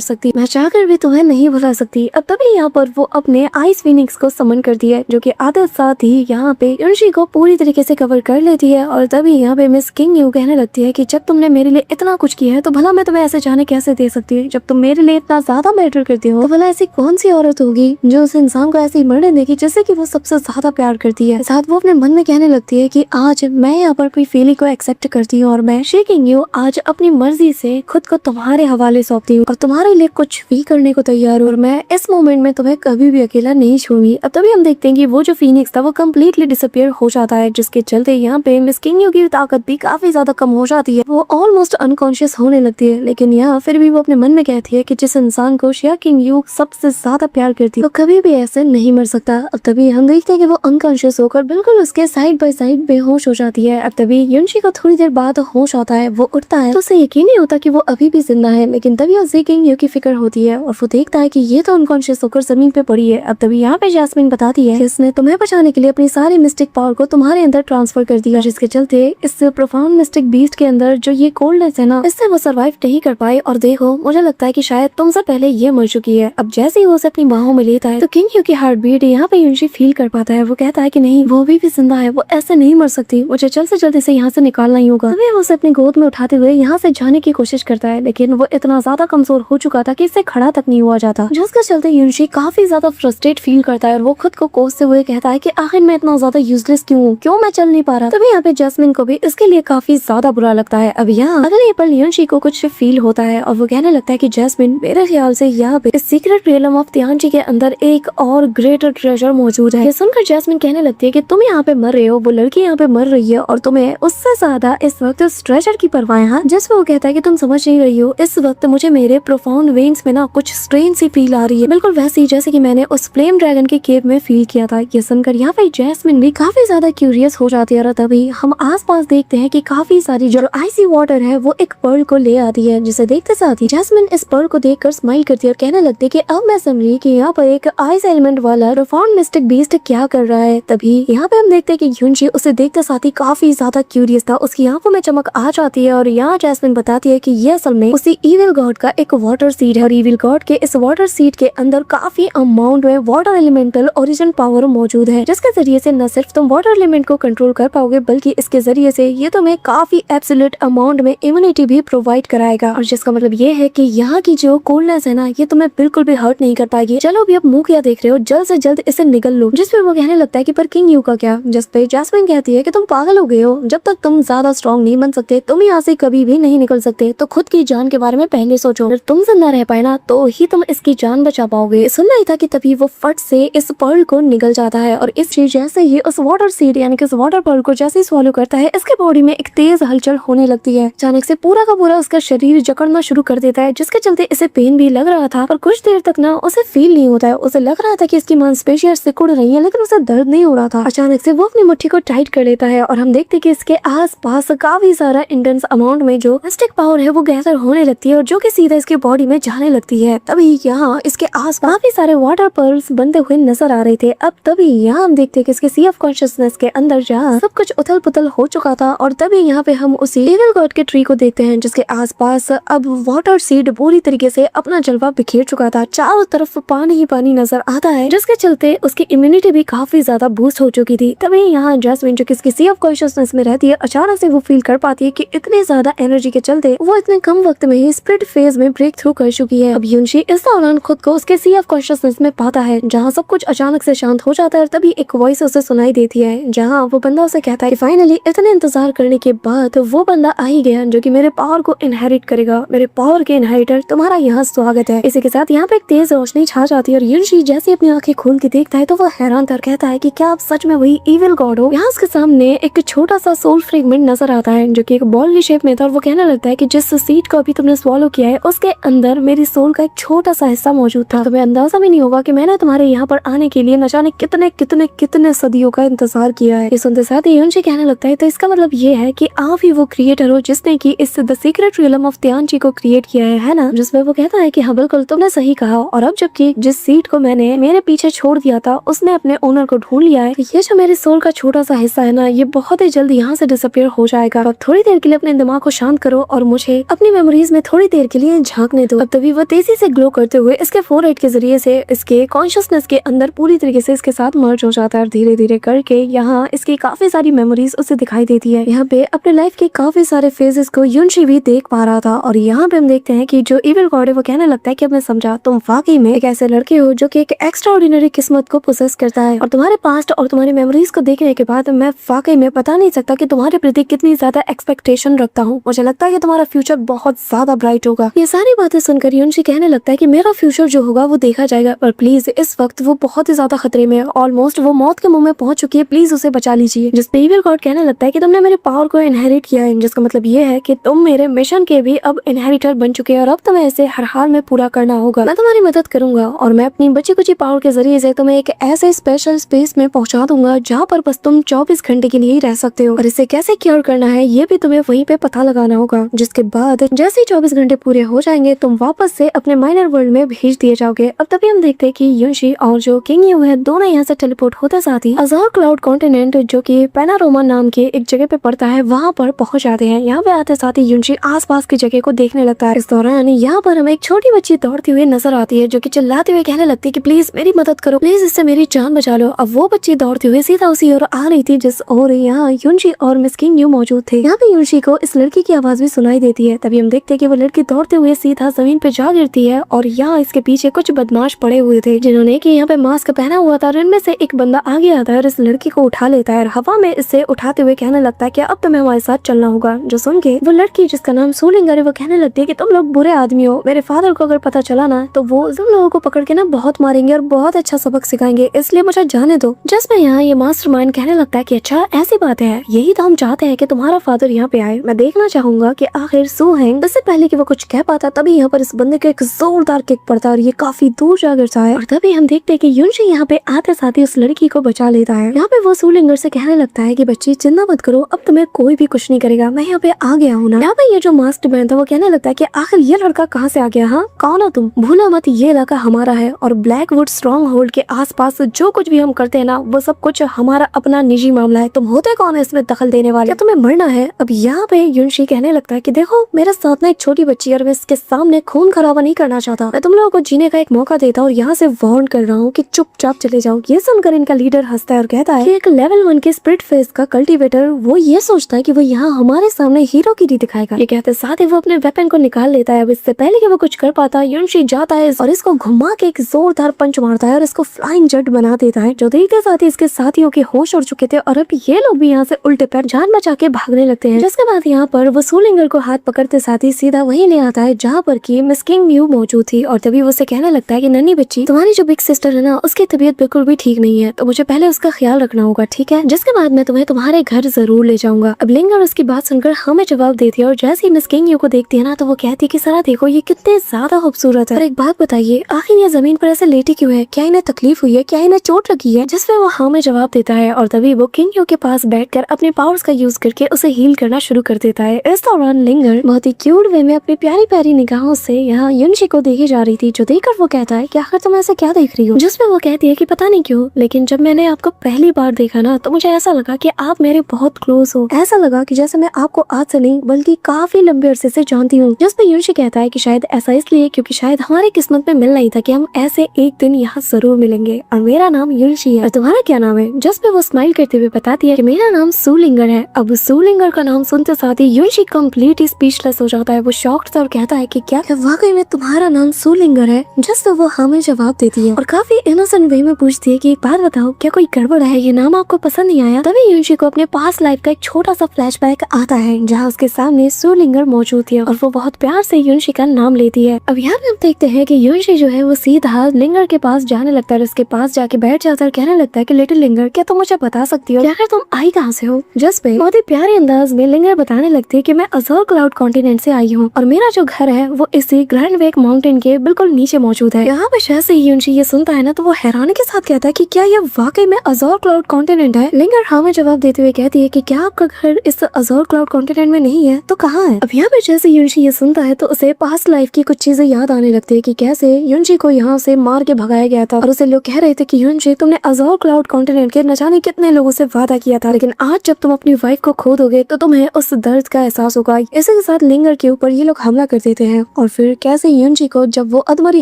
सकती। मैं चाहकर भी तुम्हें नहीं भुला सकती। अब तभी यहाँ पर वो अपने आइस फीनिक्स को समन करती है जो कि आते साथ ही यहाँ पे युनशी को पूरी तरीके से कवर कर लेती है। और तभी यहाँ पे मिस किंग यू कहने लगती है कि जब तुमने मेरे लिए इतना कुछ किया है तो भला मैं तुम्हें ऐसे जाने कैसे दे सकती हूँ। जब तुम मेरे लिए इतना ज्यादा मैटर करती हो तो भला ऐसी कौन सी औरत होगी जो उस इंसान को ऐसे मरने देगी जिससे कि वो सबसे ज्यादा प्यार करती है। साथ वो अपने मन में कहने लगती है कि आज मैं यहाँ पर कोई फीलिंग को एक्सेप्ट करती हूँ और मैं शेकिंग यू आज अपनी मर्जी से खुद को तुम्हारे हवाले सौंपती हूँ और तुम्हारे लिए कुछ भी करने को तैयार हूँ और मैं इस मोमेंट में तुम्हें कभी भी अकेला नहीं छोड़ूंगी। अब तभी हम देखते हैं कि वो जो फीनिक्स था वो कम्प्लीटली डिसअपियर हो जाता है, जिसके चलते यहाँ पे मिस किंग यू की ताकत भी काफी ज्यादा कम हो जाती है। वो ऑलमोस्ट अनकॉन्शियस होने लगती है, लेकिन यहाँ फिर भी वो अपने मन में कहती है कि जिस इंसान को शेकिंग यू सबसे ज्यादा प्यार करती है वो कभी भी ऐसे नहीं मर सकता। अब तभी हम देखते हैं कि वो अनकॉन्शियस होकर बिल्कुल उसके साइड बाय साइड बेहोश हो जाती है। अब तभी युनशी को थोड़ी देर बाद होश आता है, वो उठता है तो उसे यकीन नहीं होता कि वो अभी भी जिंदा है, लेकिन तभी उसे किंग यू की फिक्र होती है और वो देखता है कि ये तो अनकॉन्शियस होकर जमीन पे पड़ी है। अब तभी यहाँ पे जैस्मिन बताती है कि इसने तुम्हें बचाने के लिए अपनी सारी मिस्टिक पावर को तुम्हारे अंदर ट्रांसफर कर दिया, जिसके चलते इस प्रोफाउंड मिस्टिक बीस्ट के अंदर जो ये कोल्डनेस है ना, इससे वो सर्वाइव नहीं कर पाए और देखो मुझे लगता है कि शायद तुमसे पहले ये मर चुकी है। अब जैसे ही वो उसे अपनी बाहों में लेता है तो किंग यू की हार्ट बीट यहाँ पे युनशी फील कर पाता है। वो कहता है कि नहीं, वो अभी भी जिंदा है, वो ऐसे नहीं मर सकती, मुझे जल्द से जल्द इसे यहाँ से निकालना ही होगा। तभी वो उसे अपनी गोद में उठाते हुए यहाँ से जाने की कोशिश करता है, लेकिन वो इतना ज्यादा कमजोर हो चुका था कि इससे खड़ा तक नहीं हुआ जाता, जिसके चलते युनशी काफी ज्यादा फ्रस्ट्रेट फील करता है और वो खुद को कोसते हुए कहता है कि आखिर मैं इतना ज्यादा यूजलेस क्यों हूँ, क्यों मैं चल नहीं पा रहा। तभी यहाँ पे जैस्मिन को भी इसके लिए काफी ज्यादा बुरा लगता है। अब यहाँ अगले पल युनशी को कुछ फील होता है और वो कहने लगता है कि जैस्मिन, मेरे ख्याल से यहाँ पे इस सीक्रेट रियलम ऑफ तियानची के अंदर एक और ग्रेटर ट्रेजर मौजूद है। ये सुनकर जैस्मिन कहने लगती है कि तुम यहाँ पे मर रहे हो, वो लड़की यहाँ पे मर रही है और तुम्हें उससे ज्यादा इस वक्त उस ट्रेजर की परवाह है। जिसमें वो कहता है कि तुम समझ नहीं रही हो, इस वक्त मुझे मेरे प्रोफाउंड वेन्स में ना कुछ स्ट्रेन सी फील आ रही है, बिल्कुल वैसी जैसे कि मैंने उस फ्लेम ड्रैगन के केव में फील किया था। ये सुनकर यहाँ पे जैस्मिन भी काफी ज्यादा क्यूरियस हो जाती है और तभी हम आसपास देखते हैं कि काफी सारी जो आइसी वाटर है वो एक पर्ल को ले आती है, जिसे देखते साथ ही जैस्मिन इस पर्ल को देखकर स्माइल करती है और कहने लगती है कि अब मैं समझी कि यहाँ पर एक आइस एलिमेंट वाला प्रोफाउंड मिस्टिक बीस्ट क्या कर रहा है। तभी यहाँ पे हम देखते हैं कि युनशी उसे देखते साथ ही काफी ज्यादा क्यूरियस था, उसकी आंखों में चमक आ जाती है और यहाँ जैस्मिन बताती है कि ये असल में उसी इविल गॉड का एक वाटर सीड है और इविल गॉड के इस वाटर सीड के अंदर काफी अमाउंट में वाटर एलिमेंटल ओरिजिन पावर मौजूद है, जिसके जरिए से न सिर्फ तुम वाटर एलिमेंट को कंट्रोल कर पाओगे बल्कि इसके जरिए से ये तुम्हें काफी एब्सोल्यूट अमाउंट में इम्यूनिटी भी प्रोवाइड कराएगा। और जिसका मतलब ये है कि यहाँ की जो कोल्डनेस है ना, ये तुम्हें बिल्कुल भी हर्ट नहीं कर पाएगी। चलो अभी अब मुंह क्या देख रहे हो, जल्द से जल्द इसे निगल लो। जिस पे वो कहने लगता है कि पर किंग यू का क्या, जिस पे जैस्मिन कहती है कि तुम पागल हो गए हो, जब तक तुम ज्यादा स्ट्रॉन्ग नहीं बन सकते तुम यहाँ से कभी भी नहीं निकल सकते, तो खुद की जान के बारे में पहले सोचो। अगर तुम जिंदा रह पाए ना तो ही तुम इसकी जान बचा पाओगे। सुनना ही था कि तभी वो फट से इस पर्ल को निगल जाता है और इस चीज जैसे ही उस वाटर सीड यानी कि उस वाटर पर्ल को जैसे ही स्वॉलो करता है, इसके बॉडी में एक तेज हलचल होने लगती है। अचानक से पूरा का पूरा उसका शरीर जकड़ना शुरू कर देता है, जिसके चलते इसे पेन भी लग रहा था पर कुछ देर तक ना उसे फील नहीं होता है। उसे लग रहा था कि इसकी मांसपेशियां सिकुड़ रही है, लेकिन उसे दर्द नहीं हो रहा था। अचानक से वो अपनी मुट्ठी को टाइट कर लेता है और हम देखते हैं कि इसके आसपास काफी सारा इंटेंस अमाउंट में जो मिस्टिक पावर है वो गैदर होने लगती है और जो कि सीधा इसके बॉडी में जाने लगती है। तभी यहाँ इसके आस काफी सारे वाटर पर्ल्स बनते हुए नजर आ रहे थे। अब तभी यहाँ हम देखते हैं कि इसके सी ऑफ कॉन्शियसनेस के अंदर जहाँ सब कुछ उथल पुथल हो चुका था और तभी यहाँ पे हम उसी इविल गॉड के ट्री को देखते हैं, जिसके आसपास अब वाटर सीड पूरी तरीके से अपना जलवा बिखेर चुका था। चारों तरफ पानी ही पानी नजर आता है, जिसके चलते उसकी इम्यूनिटी भी काफी ज्यादा बूस्ट हो चुकी थी। तभी यहाँ जैस्मिन जो किसकी सी ऑफ कॉन्शियसनेस में रहती है, अचानक से वो फील कर पाती है कि इतनी ज्यादा एनर्जी के चलते वो इतने कम वक्त में ही स्प्लिट फेज में ब्रेक थ्रू कर चुकी है। अब युनशी इस दौरान खुद को उसके सी ऑफ कॉन्शियसनेस में पाता है, जहाँ सब कुछ अचानक से शांत हो जाता है और तभी एक वॉइस उसे सुनाई देती है, जहाँ वो बंदा उसे कहता है कि फाइनली इतने इंतजार करने के बाद वो बंदा आ ही गया जो कि मेरे पावर को इनहेरिट करेगा। मेरे पावर के इनहेरिटर तुम्हारा यहाँ स्वागत है। इसी के साथ यहाँ पे एक तेज रोशनी छा जाती है और युनशी जैसे अपनी आंखें खोल के देखता है तो वो हैरान कर कहता है कि क्या आप सच में वही इविल गॉड हो। यहाँ उसके सामने एक छोटा सा सोल फ्रेगमेंट नजर आता है जो कि एक बॉल की शेप में था और वो कहने लगता है कि जिस सीड को अभी तुमने स्वॉलो किया है उसके अंदर मेरी सोल का एक छोटा सा हिस्सा मौजूद था। तुम्हें अंदाजा भी नहीं होगा कि मैंने तुम्हारे यहाँ पर आने के लिए न जाने कितने कितने कितने सदियों का इंतजार किया है। ये सुनते साथ ही युनशी कहने लगता है तो इसका मतलब ये है कि आप ही वो क्रिएटर हो जिसने की इस द सीक्रेट रियलम ऑफ तियानची को क्रिएट किया है ना। जिसमें वो कहता है कि हाँ बिल्कुल तुमने सही कहा, और अब जबकि जिस सीड को मैंने मेरे पीछे छोड़ दिया था उसने अपने ओनर को ढूंढ लिया है कि ये जो मेरे सोल का छोटा सा हिस्सा है ना, ये बहुत ही जल्द यहाँ से डिसअपियर हो जाएगा। अब थोड़ी देर के लिए अपने दिमाग को शांत करो और मुझे अपनी मेमोरीज में थोड़ी देर के लिए झांकने दो। अब तभी वो तेजी से ग्लो करते हुए इसके फोरहेड के जरिए से इसके कॉन्शियसनेस के अंदर पूरी तरीके से इसके साथ मर्ज हो जाता है। धीरे धीरे करके यहाँ इसकी काफी सारी मेमोरीज उसे दिखाई देती है। यहाँ पे अपने लाइफ के काफी सारे फेजेस को युनशी भी देख पा रहा था और यहाँ पे हम देखते हैं कि जो इविल गॉड है वो कहने लगता है कि अब मैं समझा, तुम वाकई में एक ऐसे लड़के हो जो कि एक एक्स्ट्रा ऑर्डिनरी किस्मत को पोसेस करता है और तुम्हारे पास्ट और तुम्हारी मेमोरीज को देखने के बाद मैं वाकई में बता नहीं सकता कि तुम्हारे प्रति कितनी ज्यादा एक्सपेक्टेशन रखता हूँ। मुझे लगता है कि तुम्हारा फ्यूचर बहुत ज्यादा ब्राइट होगा। ये सारी बातें सुनकर युनशी कहने लगता है कि मेरा फ्यूचर जो होगा वो देखा जाएगा, पर प्लीज इस वक्त वो बहुत ही ज्यादा खतरे में है, ऑलमोस्ट वो मौत के मुंह में पहुंच चुकी है, प्लीज उसे बचा लीजिए। जिस पे इविल गॉड कहने लगता है कि तुमने मेरे पावर को इनहेरिट किया है, जिसका मतलब ये है कि तुम मेरे मिशन के भी अब इनहेरिटर बन चुके हैं और अब तुम्हें इसे हर हाल में पूरा करना होगा। मैं तुम्हारी मदद करूंगा और मैं अपनी बची कुची पावर के जरिए से तुम्हें एक ऐसे स्पेशल स्पेस में पहुंचा दूंगा जहाँ पर बस तुम 24 घंटे के लिए ही रह सकते हो और इसे कैसे क्योर करना है ये भी तुम्हें वहीं पे पता लगाना होगा। जिसके बाद जैसे ही 24 घंटे पूरे हो जाएंगे तुम वापस से अपने माइनर वर्ल्ड में भेज दिए जाओगे। अब तभी हम देखते हैं कि युनशी और जो किंग यू है दोनों यहाँ से टेलीपोर्ट होते साथ ही अज़ोर क्लाउड कॉन्टिनेंट जो कि पेनारोमा नाम के एक जगह पे पड़ता है वहाँ पर पहुंच जाते हैं। यहाँ पे आते साथ ही युनशी आसपास की जगह को देखने लगता है। इस दौरान यहाँ पर हमें एक छोटी बच्ची दौड़ती हुई नजर आती है जो कि चिल्लाते हुए कहने लगती है कि प्लीज मेरी मदद करो, प्लीज इससे मेरी जान बचा लो। अब वो बच्ची दौड़ती हुई सीधा उसी ओर आ रही थी जिस ओर यहाँ युनशी और मिस किंग यू मौजूद थे। यहाँ पे युनशी को इस लड़की की आवाज भी सुनाई देती है। तभी हम देखते हैं कि वो लड़की दौड़ते हुए सीधा जमीन पे जा गिरती है और यहाँ इसके पीछे कुछ बदमाश पड़े हुए थे जिन्होंने कि यहाँ पे मास्क पहना हुआ था। इनमें से एक बंदा आगे आता है और इस लड़की को उठा लेता है और हवा में इसे उठाते हुए कहने लगता है कि अब तुम्हें हमारे साथ चलना होगा। जो सुन के वो लड़की जिसका नाम सूलिंगर है वो कहने लगती है कि तुम लोग बुरे आदमी हो, मेरे फादर को अगर पता चला ना तो वो तुम लोगों को पकड़ के ना बहुत मारेंगे और बहुत अच्छा सबक सिखाएंगे, इसलिए मुझे जाने दो। जिसमें यहाँ ये मास्टरमाइंड कहने लगता है कि अच्छा ऐसी बात है, यही तो हम चाहते हैं कि तुम्हारा फादर यहाँ पे आए। मैं देखना चाहूंगा कि आखिर सू हैंग इससे पहले कि वो कुछ कह पाता तभी यहाँ पर इस बंदे के एक जोरदार किक पड़ता है और ये काफी दूर जा गिरता है और तभी हम देखते हैं कि युनशी यहाँ पे आते साथ ही उस लड़की को बचा लेता है। यहाँ पे वो सूलिंगर से कहने लगता है कि बच्ची चिंता मत करो, अब तुम्हें कोई भी कुछ नहीं करेगा, मैं यहाँ पे आ गया हूँ ना। यहाँ पे ये जो मास्टरमाइंड था वो कहने लगता है कि आखिर ये लड़का कहाँ से आ गया, हाँ कौन हो तुम, भूला मत ये इलाका हमारा है और ब्लैकवुड स्ट्रॉन्ग होल्ड के आसपास जो कुछ भी हम करते हैं ना वो सब कुछ हमारा अपना निजी मामला है, तुम होते कौन है इसमें दखल देने वाले, क्या तुम्हें मरना है। अब यहाँ पे युनशी कहने लगता है कि देखो मेरे साथ ना एक छोटी बच्ची है और मैं इसके सामने खून खराबा नहीं करना चाहता, मैं तुम लोगों को जीने का एक मौका देता हूँ और यहाँ से वार्न कर रहा हूँ कि चुपचाप चले जाओ। ये सुनकर इनका लीडर हंसता है और कहता है कि एक लेवल 1 के स्प्रिट फेस का कल्टीवेटर वो ये सोचता है कि वो यहाँ हमारे सामने हीरोगिरी दिखाएगा। ये कहते साथ ही वो अपने वेपन को निकाल लेता है। अब इससे पहले कि वो कुछ कर पाता युनशी जाता है और इसको घुमा के एक जोरदार पंच मारता है और इसको फ्लाइंग जेट बना देता है। जो देखते साथ ही इसके साथियों के होश उड़ चुके थे और अब ये लोग भी यहाँ से उल्टे पैर जान बचा के भागने लगते हैं। जिसके बाद यहाँ पर वो सूलिंगर को हाथ पकड़ते साथ ही सीधा वहीं ले आता है जहाँ पर की मिस किंग यू मौजूद थी और तभी वो उसे कहने लगता है कि नन्ही बच्ची तुम्हारी जो बिग सिस्टर है ना उसकी तबीयत बिल्कुल भी ठीक नहीं है, तो मुझे पहले उसका ख्याल रखना होगा, ठीक है, जिसके बाद मैं तुम्हें तुम्हारे घर जरूर ले जाऊंगा। अब लिंगर उसकी बात सुनकर हमें जवाब देती है और जैसे ही मिस किंग यू को देखती है ना तो वो कहती है कि सरा देखो ये कितने ज्यादा खूबसूरत है, और एक बात बताइए आखिर ये जमीन पर ऐसे लेटी क्यों है, क्या इन्हें तकलीफ हुई है, क्या इन्हें चोट लगी है। जिसपे वो हमें जवाब देता है और तभी वो किंग यू के पास बैठकर अपने पावर्स का यूज करके उसे हील करना शुरू कर देता है। इस दौरान लिंगर बहुत ही क्यूट वे में अपनी प्यारी प्यारी निगाहों से यहाँ युनशी को देखी जा रही थी, जो देखकर वो कहता है कि आखिर तुम ऐसे क्या देख रही हो। जिसपे वो कहती है कि पता नहीं क्यों लेकिन जब मैंने आपको पहली बार देखा ना तो मुझे ऐसा लगा कि आप मेरे बहुत क्लोज हो, ऐसा लगा कि जैसे मैं आपको आज से नहीं बल्कि काफी लंबे अरसे से जानती हूँ। जिसपे युनशी कहता है कि शायद ऐसा इसलिए क्योंकि शायद हमारी किस्मत में मिल नहीं था कि हम ऐसे एक दिन यहाँ जरूर मिलेंगे और मेरा नाम युनशी है और तुम्हारा क्या नाम है। जिसपे वो स्माइल करते हुए बताती है कि मेरा नाम सूलिंगर है। अब सूलिंगर का नाम सुनते साथ ही युनशी कम्प्लीटली स्पीचलेस हो जाता है। वो शॉक्ड था और कहता है कि क्या वाकई में तुम्हारा नाम सूलिंगर है। जिसपे वो हमें जवाब देती है और काफी इनोसेंट वे में पूछती है कि एक बात बताओ क्या कोई गड़बड़ है, ये नाम आपको पसंद नहीं आया। तभी युनशी को अपने पास्ट लाइफ का एक छोटा सा फ्लैशबैक आता है जहाँ उसके सामने सूलिंगर मौजूद है और वो बहुत प्यार से युनशी का नाम लेती है। अब यहाँ पे हम देखते हैं कि युनशी जो है वो सीधा लिंगर के पास जाने लगता है, उसके पास जाके बैठ जाता है, कहने लगता है कि लिटिल लिंगर क्या तुम मुझे बता सकती हो कि तुम आई कहाँ से हो। जिसपे बहुत ही प्यारे अंदाज में लिंगर बताने लगती है कि मैं अज़ोर क्लाउड कॉन्टिनेंट से आई हूँ और मेरा जो घर है वो इसी ग्रैंड वेक माउंटेन के बिल्कुल नीचे मौजूद है। यहाँ पे जैसे ही युनशी ये सुनता है ना तो वो हैरानी के साथ कहता है कि क्या ये वाकई में अज़ोर क्लाउड कॉन्टिनेंट है। लिंगर हाँ में जवाब देते हुए कहती है कि क्या आपका घर इस अज़ोर क्लाउड कॉन्टिनेंट में नहीं है तो कहाँ है। अब यहाँ पे जैसे युनशी ये सुनता है तो उसे पास्ट लाइफ की कुछ चीजें याद आने लगती है कि कैसे युनशी को यहाँ से मार के भगाया गया था और उसे लोग कह रहे थे कि युनशी तुमने अज़ोर आउट कॉन्टिनेंट के न जाने कितने लोगों से वादा किया था, लेकिन आज जब तुम अपनी वाइफ को खो दोगे तो तुम्हें उस दर्द का एहसास होगा। इसी के साथ लिंगर के ऊपर ये लोग हमला कर देते हैं और फिर कैसे युनजी को जब वो अधमरी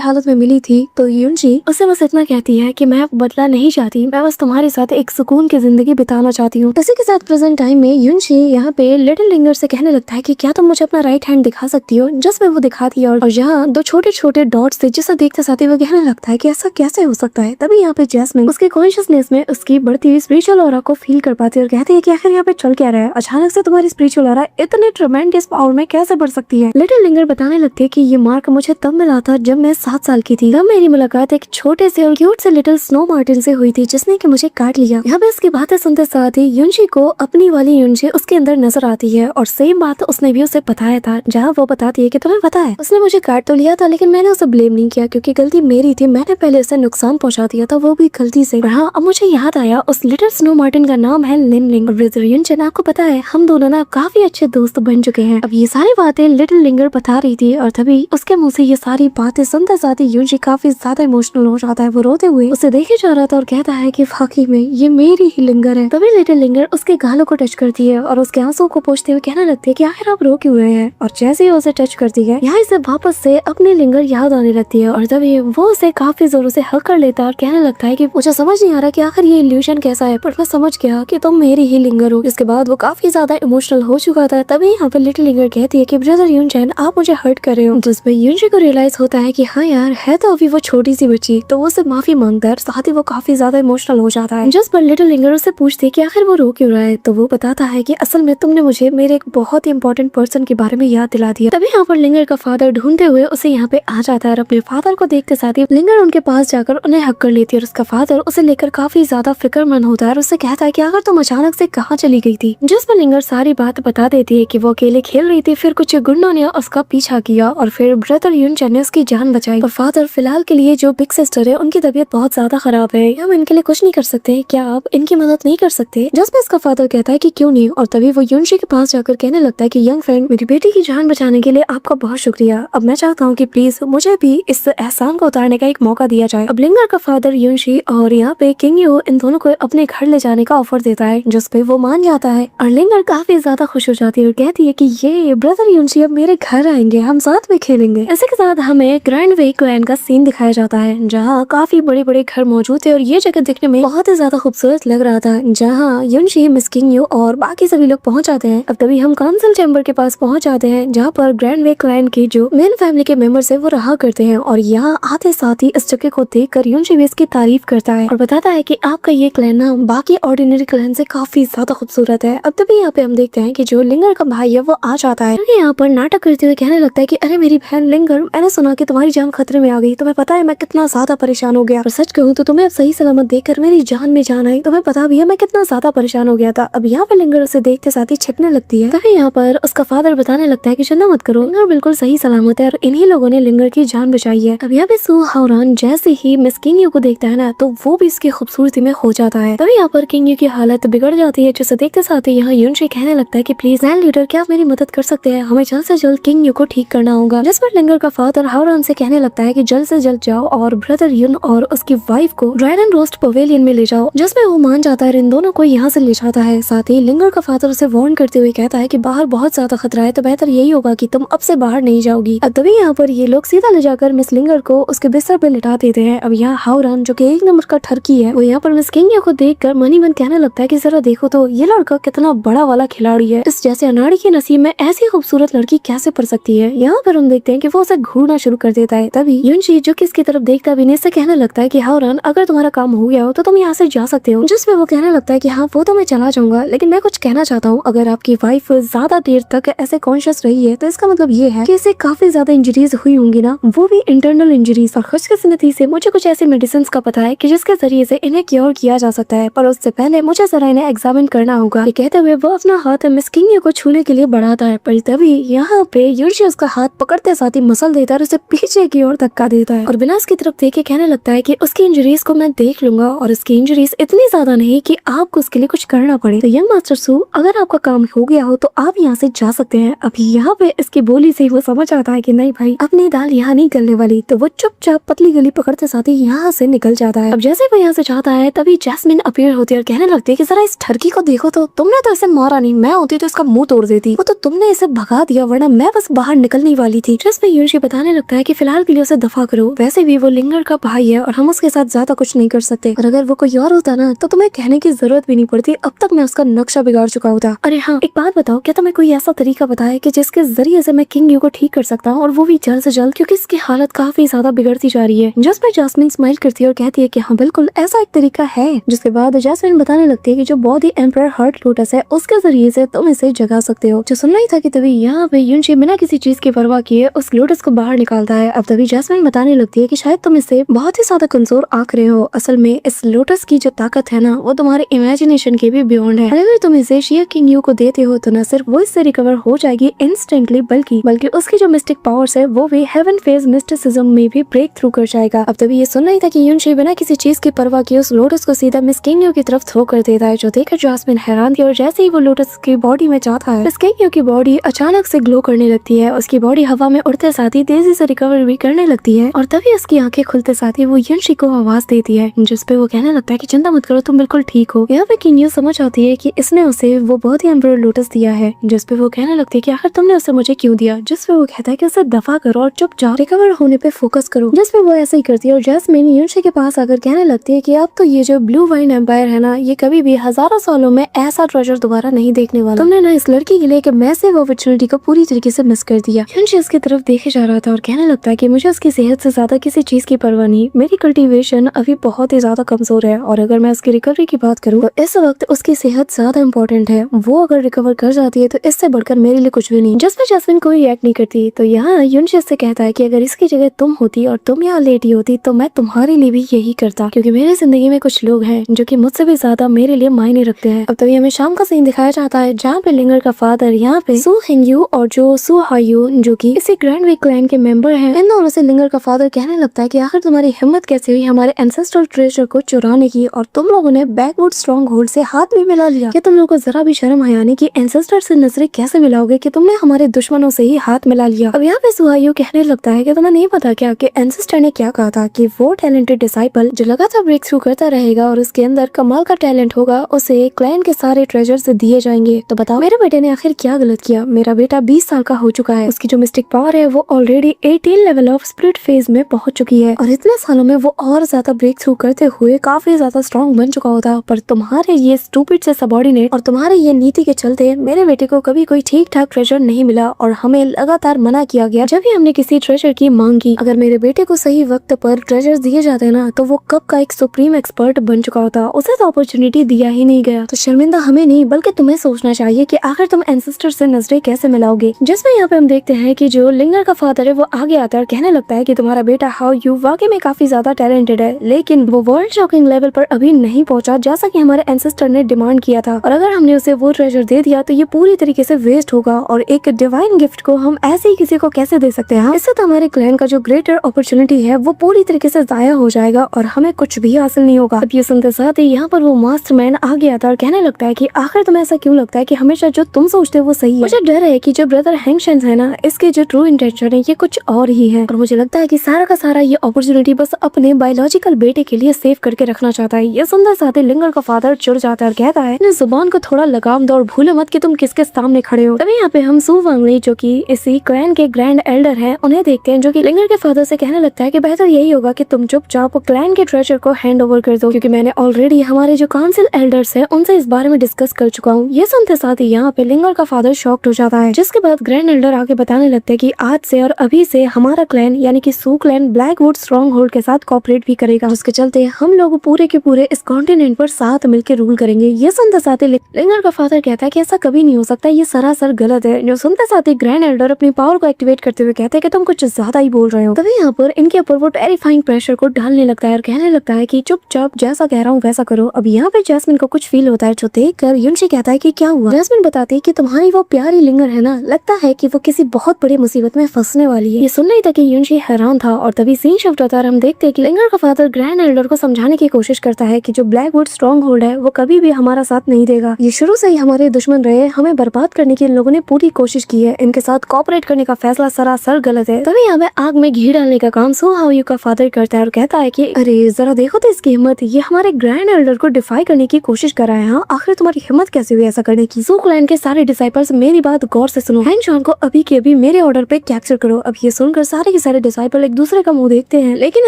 हालत में मिली थी तो युनजी उससे बस इतना कहती है कि मैं बदला नहीं चाहती, मैं बस तुम्हारे साथ एक सुकून की जिंदगी बिताना चाहती हूँ। इसी के साथ प्रेजेंट टाइम में युनजी यहाँ पे लिटिल लिंगर से कहने लगता है कि क्या तुम मुझे अपना राइट हैंड दिखा सकती हो, जिसमें वो दिखाती है और यहाँ दो छोटे छोटे डॉट्स थे जिसे देखते साथ ही वो कहने लगता है कि ऐसा कैसे हो सकता है। तभी यहाँ पे जैस्मिन उसके कॉन्शियसनेस में उसकी बढ़ती हुई स्पिरिचुअल ऑरा को फील कर पाती है और कहती है कि आखिर यहाँ पे चल क्या रहा है, अचानक से तुम्हारी स्पिरिचुअल ऑरा इतने ट्रेमेंडस पावर में कैसे बढ़ सकती है। लिटिल लिंगर बताने लगती है कि ये मार्क मुझे तब मिला था जब मैं 7 साल की थी। तब मेरी मुलाकात एक छोटे से और क्यूट से लिटिल स्नो मार्टिन से हुई थी जिसने कि मुझे काट लिया। यहाँ पे इसकी बातें सुनते साथ ही युनजी को अपनी वाली युनजी उसके अंदर नजर आती है और सेम बात उसने भी उसे बताया था, जहाँ वो बताती है कि तुम्हें पता है उसने मुझे काट तो लिया था लेकिन मैंने उसे ब्लेम नहीं किया क्योंकि गलती मेरी थी, मैंने पहले उसे नुकसान पहुंचा दिया था, वो भी गलती से। हाँ, अब मुझे याद आया उस लिटिल स्नो मार्टिन का नाम है लिन लिंग। युनजन आपको पता है हम दोनों ना काफी अच्छे दोस्त बन चुके हैं। अब ये सारी बातें लिटिल लिंगर बता रही थी और तभी उसके मुंह से ये सारी बातें सुनते साथ ही युनजी काफी ज्यादा इमोशनल हो जाता है। वो रोते हुए उसे देखे जा रहा था और कहता है कि वाकई में ये मेरी ही लिंगर है। तभी लिटिल लिंगर उसके गालों को टच करती है और उसके आंसू को पोंछते हुए कहने लगती है कि आखिर आप रो क्यों रहे हैं। और जैसे ही उसे टच करती है यहाँ इसे वापस से अपनी लिंगर याद आने लगती है और तभी वो उसे काफी जोरों से हक कर लेता है और कहने लगता है कि मुझे समझ नहीं आ रहा कि आखिर ये इल्यूशन कैसा है, पर मैं समझ गया कि तुम मेरी ही लिंगर हो। इसके बाद वो काफी ज्यादा इमोशनल हो चुका था। तभी यहाँ पे लिटिल लिंगर कहती है कि ब्रदर युनजन आप मुझे हर्ट कर रहे हो, जिसपे युनजी को रियलाइज होता है कि हाँ यार है तो अभी वो छोटी सी बच्ची, तो वो उससे माफी मांगता है। साथ ही वो काफी ज्यादा इमोशनल हो जाता है। जिस पर लिटिल लिंगर उससे पूछती है कि आखिर वो रो क्यों रहा है, तो वो बताता है कि असल में तुमने मुझे मेरे एक बहुत ही इंपॉर्टेंट पर्सन के बारे में याद दिला दिया। तभी यहाँ पर लिंगर का फादर ढूंढते हुए उसे यहाँ पे आ जाता है और अपने फादर को देखते साथ ही लिंगर उनके पास जाकर उन्हें हक कर लेती है और उसका फादर उसे लेकर काफी ज्यादा फिक्रमंद होता है और उससे कहता है कि अगर तुम अचानक से कहाँ चली गई थी, जिस पर लिंगर सारी बात बता देती है कि वो अकेले खेल रही थी, फिर कुछ गुंडों ने उसका पीछा किया और फिर ब्रदर युनजन ने उसकी जान बचाई। और फादर फिलहाल के लिए जो बिग सिस्टर है उनकी तबीयत बहुत ज्यादा खराब है, हम इनके लिए कुछ नहीं कर सकते, क्या आप इनकी मदद नहीं कर सकते। जिसपे इसका फादर कहता है कि क्यों नहीं। और तभी वो युनजी के पास जाकर कहने लगता है कि यंग फ्रेंड मेरी बेटी की जान बचाने के लिए आपका बहुत शुक्रिया, अब मैं चाहता हूँ कि प्लीज मुझे भी इस एहसान को उतारने का एक मौका दिया जाए। अब लिंगर का फादर युनजी और यहाँ पे किंग यू इन दोनों को अपने घर ले जाने का ऑफर देता है, जिसपे वो मान जाता है और लिंगर काफी ज्यादा खुश हो जाती है और कहती है कि ये ब्रदर युनजी अब मेरे घर आएंगे, हम साथ में खेलेंगे। इसी के साथ हमें ग्रैंड वे क्लैन का सीन दिखाया जाता है जहाँ काफी बड़े बड़े घर मौजूद थे और ये जगह दिखने में बहुत ही ज्यादा खूबसूरत लग रहा था, जहाँ युनजी, मिस किंग यू और बाकी सभी लोग पहुंच जाते हैं। अब तभी हम काउंसिल चैम्बर के पास पहुंच जाते हैं जहाँ पर ग्रैंड वे क्लैन के जो मेन फैमिली के मेंबर्स है वो रहा करते हैं और यहाँ आते साथ ही इस जगह को देखकर युनजी भी इसकी तारीफ करता है और बताता है कि आपका ये क्लैन ना बाकी ऑर्डिनरी क्लैन से काफी ज्यादा खूबसूरत है। अब तभी यहाँ पे हम देखते हैं कि जो लिंगर का भाई है वो आ जाता है, यहाँ पर नाटक करते हुए कहने लगता है कि अरे मेरी बहन लिंगर, मैंने सुना कि तुम्हारी जान खतरे में आ गई, तुम्हें पता है मैं कितना ज्यादा परेशान हो गया, और सच कहूँ तो तुम्हें अब सही सलामत देखकर मेरी जान में जान आई, तुम्हें पता भी है मैं कितना ज्यादा परेशान हो गया था। अब यहाँ पे लिंगर उसे देखते साथ ही छिपने लगती है। तभी यहाँ पर उसका फादर बताने लगता है कि चिंता मत करो, लिंगर बिल्कुल सही सलामत है और इन्हीं लोगों ने लिंगर की जान बचाई है। अब यहाँ पे सू हावरान जैसे ही मिस किंग यू को देखता है ना तो वो भी इसकी खूबसूरती में हो जाता है। तभी यहाँ पर किंग यू की हालत बिगड़ जाती है, जिसे देखते साथ ही यहाँ युनजी कहने लगता है कि प्लीज ग्रैंड लीडर क्या आप मेरी मदद कर सकते हैं, हमें जल्द से जल्द किंग यू को ठीक करना होगा। जिस पर लिंगर का फादर हावरान से कहने लगता है कि जल्द से जल्द जाओ और ब्रदर युन और उसकी वाइफ को ड्रैगन रोस्ट पवेलियन में ले जाओ, जिसमें वो मान जाता है, इन दोनों को यहाँ से ले जाता है। साथ ही लिंगर का फादर उसे वार्न करते हुए कहता है कि बाहर बहुत ज्यादा खतरा है, तो बेहतर यही होगा कि तुम अब से बाहर नहीं जाओगी। अब तभी यहाँ पर ये लोग सीधा ले जाकर मिस लिंगर को उसके बिस्तर पे लिटा देते हैं। अब यहाँ हावरान जो कि 1 नंबर का ठरकी है वो यहाँ पर मिस किंग यू को देखकर मनी मन कहने लगता है कि जरा देखो तो ये लड़का कितना बड़ा वाला खिलाड़ी है, इस जैसे अनाड़ी के नसीब में ऐसी खूबसूरत लड़की कैसे पड़ सकती है। यहाँ पर हम देखते हैं कि वो उसे घूरना शुरू कर देता है। तभी युनजी जो कि इसकी तरफ देखता भी नहीं से कहने लगता है कि हावरान अगर तुम्हारा काम हो गया हो तो तुम यहाँ से जा सकते हो। जिसमें वो कहने लगता है कि हाँ वो तो मैं चला जाऊंगा, लेकिन मैं कुछ कहना चाहता हूँ, अगर आपकी वाइफ ज्यादा देर तक ऐसे कॉन्शियस रही है तो इसका मतलब ये है कि इसे काफी ज्यादा इंजरीज हुई होंगी ना, वो भी इंटरनल इंजरीज। और खुशकिस्मती से मुझे कुछ ऐसे मेडिसिन का पता है कि जिसके जरिए से इन्हें क्योर किया जा सकता है, पर उससे पहले मुझे जरा इन्हें एग्जामिन करना होगा। ये कहते हुए वो अपना हाथ मिस किंग यू को छूने के लिए बढ़ाता है, पर तभी यहाँ पे युनजी उसका हाथ पकड़ते साथ ही मसल देता है, उसे पीछे की ओर धक्का देता है और बिना उसकी तरफ देखे कहने लगता है कि उसकी इंजरीज को मैं देख लूंगा और उसकी इंजरीज इतनी ज्यादा नहीं कि आपको उसके लिए कुछ करना पड़े। तो यंग मास्टर सू, अगर आपका काम हो गया हो तो आप यहाँ से जा सकते हैं। अभी यहाँ पे इसकी बोली से वो समझ आता है कि नहीं भाई अपनी दाल यहाँ नहीं गलने वाली, तो वो चुपचाप पतली गली पकड़ते साथ ही यहाँ से निकल जाता है। अब जैसे वो यहाँ से जा जाता है तभी जैस्मिन अपीयर होती है और कहने लगती है कि जरा इस ठरकी को देखो तो तुमने तो इसे मारा नहीं, मैं होती तो इसका मुंह तोड़ देती, वो तो तुमने इसे भगा दिया वरना मैं बस बाहर निकलने वाली थी। जिसपे यूनशी बताने लगता है कि फिलहाल के लिए उसे दफा करो, वैसे भी वो लिंगर का भाई है और हम उसके साथ ज्यादा कुछ नहीं कर सकते, और अगर वो कोई और होता ना तो तुम्हें कहने की जरूरत भी नहीं पड़ती, अब तक मैं उसका नक्शा बिगाड़ चुका होता। अरे हाँ, एक बात बताओ, क्या तुम्हें कोई ऐसा तरीका पता है कि जिसके जरिए से मैं किंग यू को ठीक कर सकता हूँ, और वो भी जल्द से जल्द, क्योंकि इसकी हालत काफी ज्यादा बिगड़ती जा रही है। जिसपे जैस्मिन स्माइल करती है और कहती है कि हाँ बिल्कुल ऐसा एक तरीका है। जिसके बाद जैस्मिन बताने लगती है कि जो बॉडी एम्परर हार्ट लोटस है उसके जरिए से तुम इसे जगा सकते हो। जो सुनना ही था कि तभी यहाँ पे यूनशी बिना किसी चीज की परवाह किए उस लोटस को बाहर निकालता है। अब तभी जैस्मिन बताने लगती है कि शायद तुम इससे बहुत ही ज्यादा कमजोर आंक रहे हो, असल में इस लोटस की जो ताकत है ना वो तुम्हारे इमेजिनेशन के भी बियॉन्ड है। अगर तुम इसे शिया किंग यू को देते हो तो न सिर्फ वो इससे रिकवर हो जाएगी इंस्टेंटली, बल्कि उसकी जो मिस्टिक पावर्स है वो भी हेवन फेज मिस्टिसिज्म में भी ब्रेक थ्रू कर जाएगा। अब तभी ये सुनना ही था कि यूनशी बिना किसी चीज की परवाह किए उस लोटस को सीधा मिस किंग यू की तरफ थ्रो कर देता है, जो देखकर जैस्मिन हैरान थी। और जैसे ही वो लोटस की बॉडी में जाता है, मिस किंग यू की बॉडी अचानक से ग्लो करने लगती है, उसकी बॉडी हवा में उड़ते साथ ही तेजी से रिकवर भी करने लगती है, और तभी उसकी आंखें खुलते साथ ही वो यूनशी को आवाज देती है, जिसपे वो कहने लगता है कि चिंता मत करो, तुम बिल्कुल ठीक हो। यहाँ पे किंग यू समझ आती है कि इसने उसे वो बहुत ही एम्परर लोटस दिया है, जिसपे वो कहने लगती है कि आखिर तुमने उसे मुझे क्यों दिया। जिसपे वो कहता है कि उसे दफा करो और चुपचाप रिकवर होने पे फोकस करो। जिसपे वो ऐसे ही करती है और जैस्मिन यूनशी के पास आकर कहने लगती है कि अब तो ये जो ब्लू वाइन एम्पायर है ना, ये कभी भी हजारों सालों में ऐसा ट्रेजर दोबारा नहीं देखने वाला। तुमने ना इस लड़की के लिए एक मैसिव अपॉर्चुनिटी को पूरी तरीके से मिस कर दिया। यूनशी उसकी तरफ देखे जा रहा था और कहने लगता है कि मुझे उसकी सेहत से ज्यादा किसी चीज की परवाह नहीं, मेरी कल्टीवेशन अभी बहुत ही ज्यादा कमजोर है, और अगर मैं उसकी रिकवरी की बात करूँ तो इस वक्त उसकी सेहत ज्यादा इंपॉर्टेंट है। वो अगर रिकवर कर जाती है तो इससे बढ़कर मेरे लिए कुछ भी नहीं। जिसपे जैस्मिन कोई रिएक्ट नहीं करती, तो यहाँ यूनशी से कहता है कि अगर इसकी जगह तुम होती और तुम यहाँ लेटी होती तो मैं तुम्हारे लिए भी यही करता, क्योंकि मेरी जिंदगी में कुछ लोग हैं जो कि मुझसे भी ज्यादा मेरे लिए मायने रखते हैं। अब तभी हमें शाम का सीन दिखाया जाता है जहाँ पे लिंगर का फादर यहाँ पे सू हिंगयू और जो सू हायू जो कि इसी ग्रैंड वे क्लैन के मेंबर हैं, इन दोनों से लिंगर का फादर कहने लगता है कि आखिर तुम्हारी हिम्मत कैसे हुई हमारे एंसेस्ट्रल ट्रेजर को चुराने की, और तुम लोगों ने बैकवुड स्ट्रॉन्ग होल्ड से हाथ भी मिला लिया। क्या तुम लोगों को जरा भी शर्म आया नहीं कि एंसेस्टर से नजरें कैसे मिलाओगे कि तुमने हमारे दुश्मनों से ही हाथ मिला लिया। अब यहाँ पे सुहायू कहने लगता है कि तुम्हें नहीं पता क्या कि एंसेस्टर ने क्या कहा था कि वो टैलेंटेड डिसाइपल जो लगातार ब्रेक थ्रू करता रहेगा और उसके अंदर कमाल का टैलेंट होगा उसे क्लैन के सारे ट्रेजर से दिए जाएंगे। तो बताओ मेरे बेटे ने आखिर क्या गलत किया। मेरा बेटा 20 साल का हो चुका है, उसकी जो मिस्टिक पावर है वो already 18 level of split phase में पहुंच चुकी है, और इतने सालों में वो और ज्यादा ब्रेक थ्रू करते हुए काफी ज्यादा स्ट्रॉन्ग बन चुका होता। पर तुम्हारे ये स्टूपिड से सबॉर्डिनेट और तुम्हारे ये नीति के चलते मेरे बेटे को कभी कोई ठीक ठाक ट्रेजर नहीं मिला, और हमें लगातार मना किया गया जब भी हमने किसी ट्रेजर की मांग की। अगर मेरे बेटे को सही वक्त पर ट्रेजर दिए जाते ना तो वो कब का एक सुप्रीम एक्सपर्ट बन चुका होता, उसे तो अपॉर्चुनिटी दिया ही नहीं गया। तो शर्मिंदा हमें नहीं बल्कि तुम्हें सोचना चाहिए कि आखिर तुम एंसेस्टर से नजरें कैसे मिलाओगे। जिसमें यहाँ पे हम देखते हैं कि जो लिंगर का फादर है वो आगे आता है और कहने लगता है कि तुम्हारा बेटा हाउ यू वाकई में काफी ज्यादा टैलेंटेड है, लेकिन वो वर्ल्ड शॉकिंग लेवल पर अभी नहीं पहुंचा जैसा कि हमारे एंसेस्टर ने डिमांड किया था, और अगर हमने उसे वो ट्रेजर दे दिया तो ये पूरी तरीके से वेस्ट होगा, और एक डिवाइन गिफ्ट को हम ऐसे ही किसी को कैसे दे सकते हैं। इससे तो हमारे क्लैन का जो ग्रेटर अपॉर्चुनिटी है वो पूरी तरीके से जाया हो जाएगा और हमें कुछ भी हासिल नहीं होगा। अब ये सुनते साथ ही यहाँ पर वो मास्टरमैन आगे आता है और कहने लगता है कि आखिर तुम्हें ऐसा क्यों लगता है कि हमेशा जो तुम सोचते हो वो सही है। मुझे डर है कि जो ब्रदर हैंगशेन है ना, इसके जो ट्रू इंटेंशन है ये कुछ और ही है, और मुझे लगता है कि सारा का सारा ये अपॉर्चुनिटी बस अपने बायोलॉजिकल बेटे के लिए सेव करके रखना चाहता है। ये सुनते साथ ही लिंगर का फादर चिढ़ जाता है और कहता है अपनी जुबान को थोड़ा लगाम दो और भूलो मत कि तुम किसके सामने खड़े हो। तभी यहाँ पे हम सू वांगली जो कि इसी क्लैन के ग्रैंड एल्डर हैं उन्हें देखते हैं, जो कि लिंगर के फादर से कहने लगता है कि बेहतर यही होगा कि तुम चुपचाप क्लैन के ट्रेजर को हैंड ओवर कर दो, क्योंकि मैंने ऑलरेडी हमारे जो काउंसिल एल्डर्स हैं उनसे इस बारे में डिस्कस कर चुका हूँ। ये सुनते साथ ही यहाँ पे लिंगर का फादर शॉक्ड हो जाता है, जिसके बाद ग्रैंड एल्डर आगे बताने लगते हैं कि आज से और अभी से हमारा क्लैन यानी कि सू क्लैन ब्लैकवुड स्ट्रॉन्ग होल्ड के साथ कोऑपरेट भी करेगा, उसके चलते हम लोग पूरे के पूरे इस कॉन्टिनेंट पर साथ मिलकर रूल करेंगे। ये सुनते साथ ही लिंगर का फादर कहता है कि ऐसा कभी नहीं हो सकता, ये सरासर गलत है। जो सुनते साथ ही ग्रैंड एल्डर अपनी पावर को एक्टिवेट करते हुए कहते हैं कि तुम कुछ ज्यादा ही बोल रहे हो। तभी यहाँ पर इनके ऊपर वो टेरिफाइंग प्रेशर को डालने लगता है और कहने लगता है कि चुपचाप जैसा कह रहा हूँ वैसा करो। अब यहाँ पे जैस्मिन को कुछ फील होता है, जो देखकर यूनशी कहता है कि क्या हुआ। जैस्मिन बताती है कि तुम्हारी वो प्यारी लिंगर है ना, लगता है कि वो किसी बहुत बड़ी मुसीबत में फंसने वाली है। ये सुनने ही तक यूनशी हैरान था, और तभी सीन शिफ्ट होता है, हम देखते हैं कि लिंगर का फादर ग्रैंड एल्डर को समझाने की कोशिश करता है कि जो ब्लैकवुड स्ट्रॉन्ग होल्ड है वो कभी भी हमारा साथ नहीं देगा। ये शुरू से ही हमारे दुश्मन रहे, हमें बर्बाद करने की इन लोगों ने पूरी कोशिश की है, इनके साथ कोऑपरेट करने का फैसला सरासर गलत है। तभी यहाँ पे आग में घी डालने का काम सो हाउ यू का फादर करता है और कहता है कि अरे जरा देखो तो इस इसकी हिम्मत, ये हमारे ग्रैंड एल्डर को डिफाई करने की कोशिश कर रहा है। हाँ, आखिर तुम्हारी हिम्मत कैसे हुई ऐसा करने की? ज़ू क्लैन के सारे डिसाइपल्स मेरी बात गौर से सुनो। हैंग चांग को अभी के अभी मेरे ऑर्डर पे कैप्चर करो। अब ये सुनकर सारे के सारे डिसाइपल एक दूसरे का मुंह देखते हैं, लेकिन